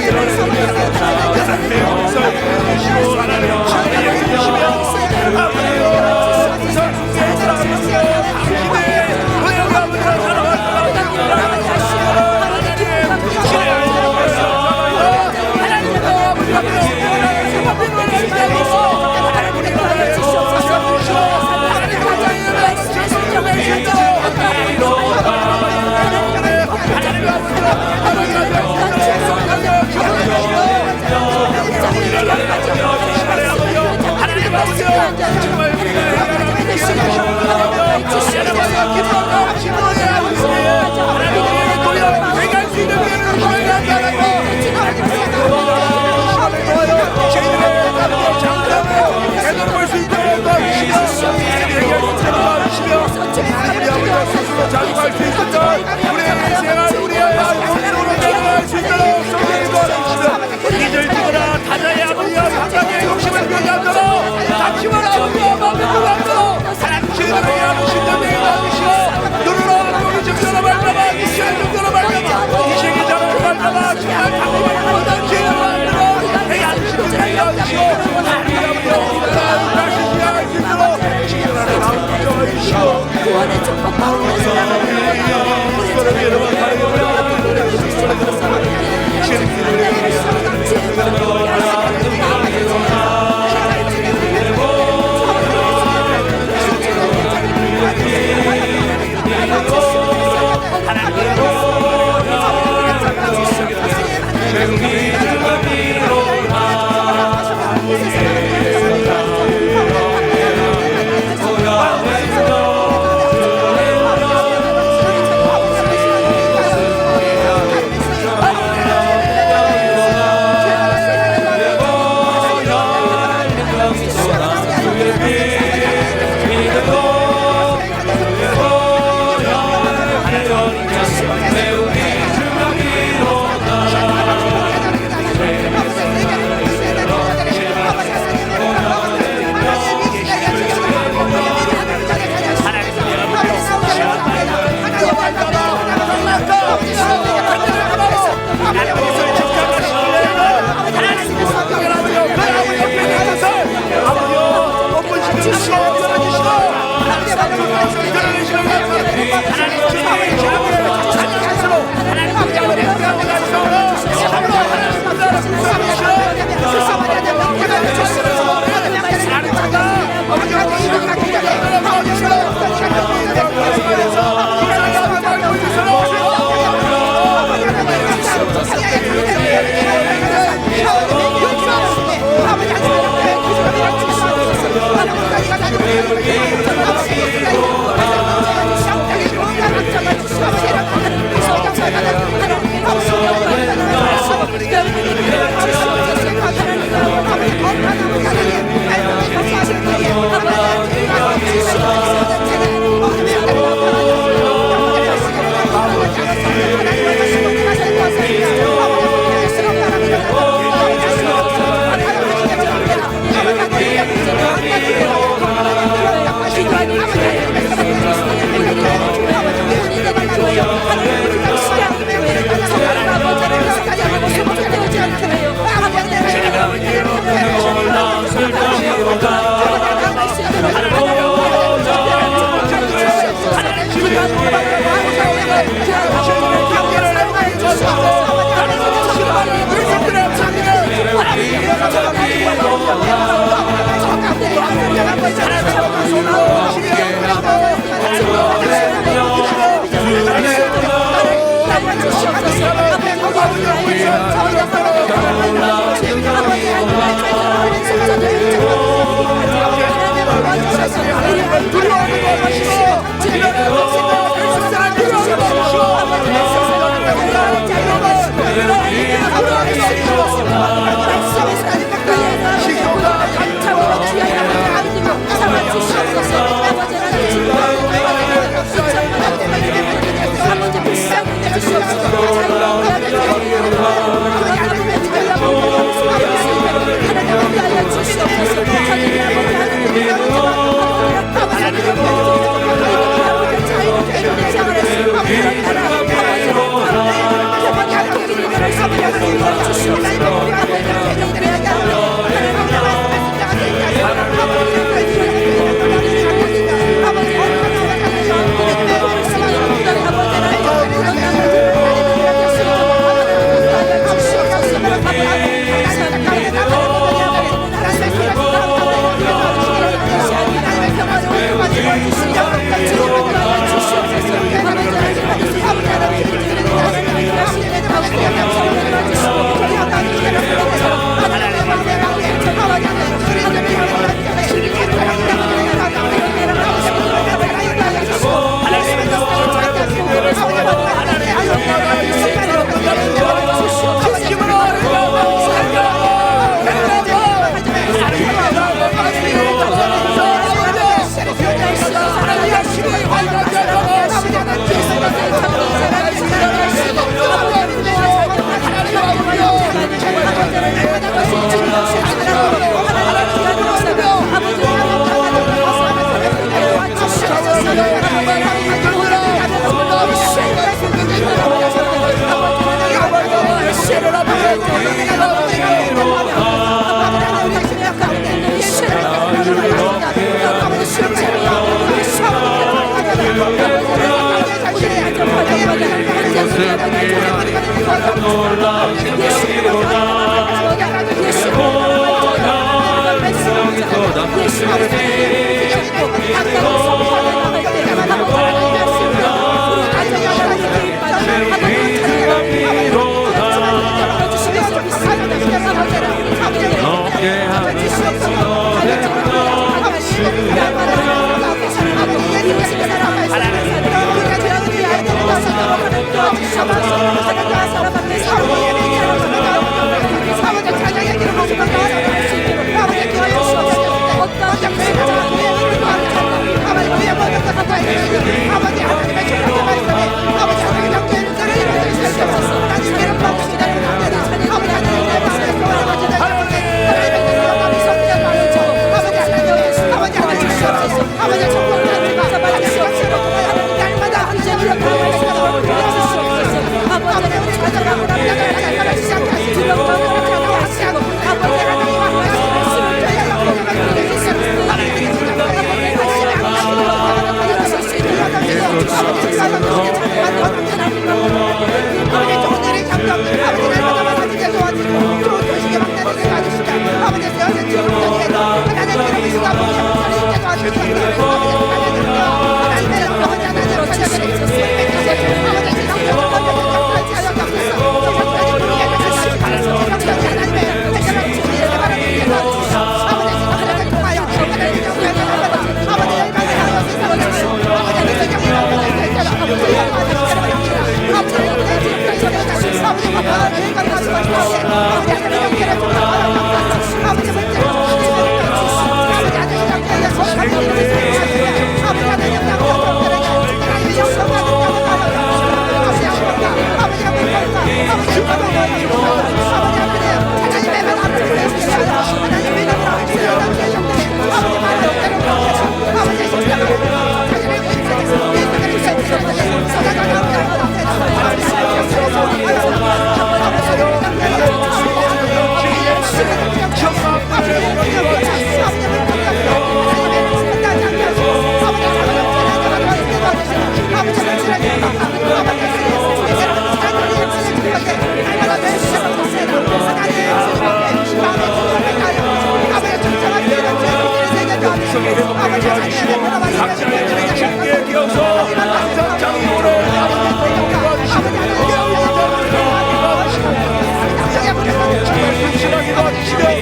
인도심을 주시옵소서. 여호수아 같은 진짜의 하시옵소서. 하나님 하나님 주시옵소서. 하나님 아버지요, 아버지요, 하나님 아버지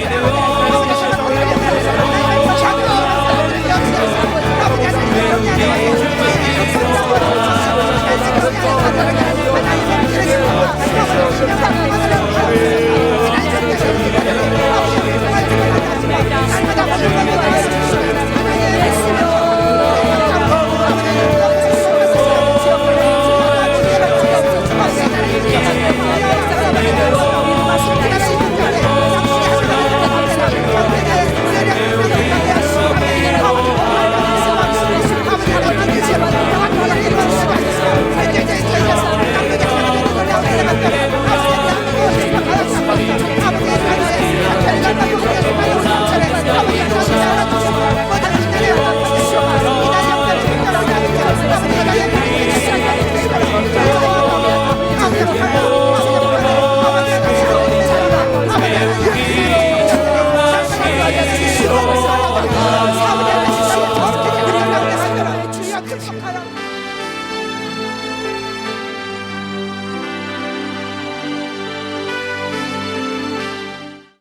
되어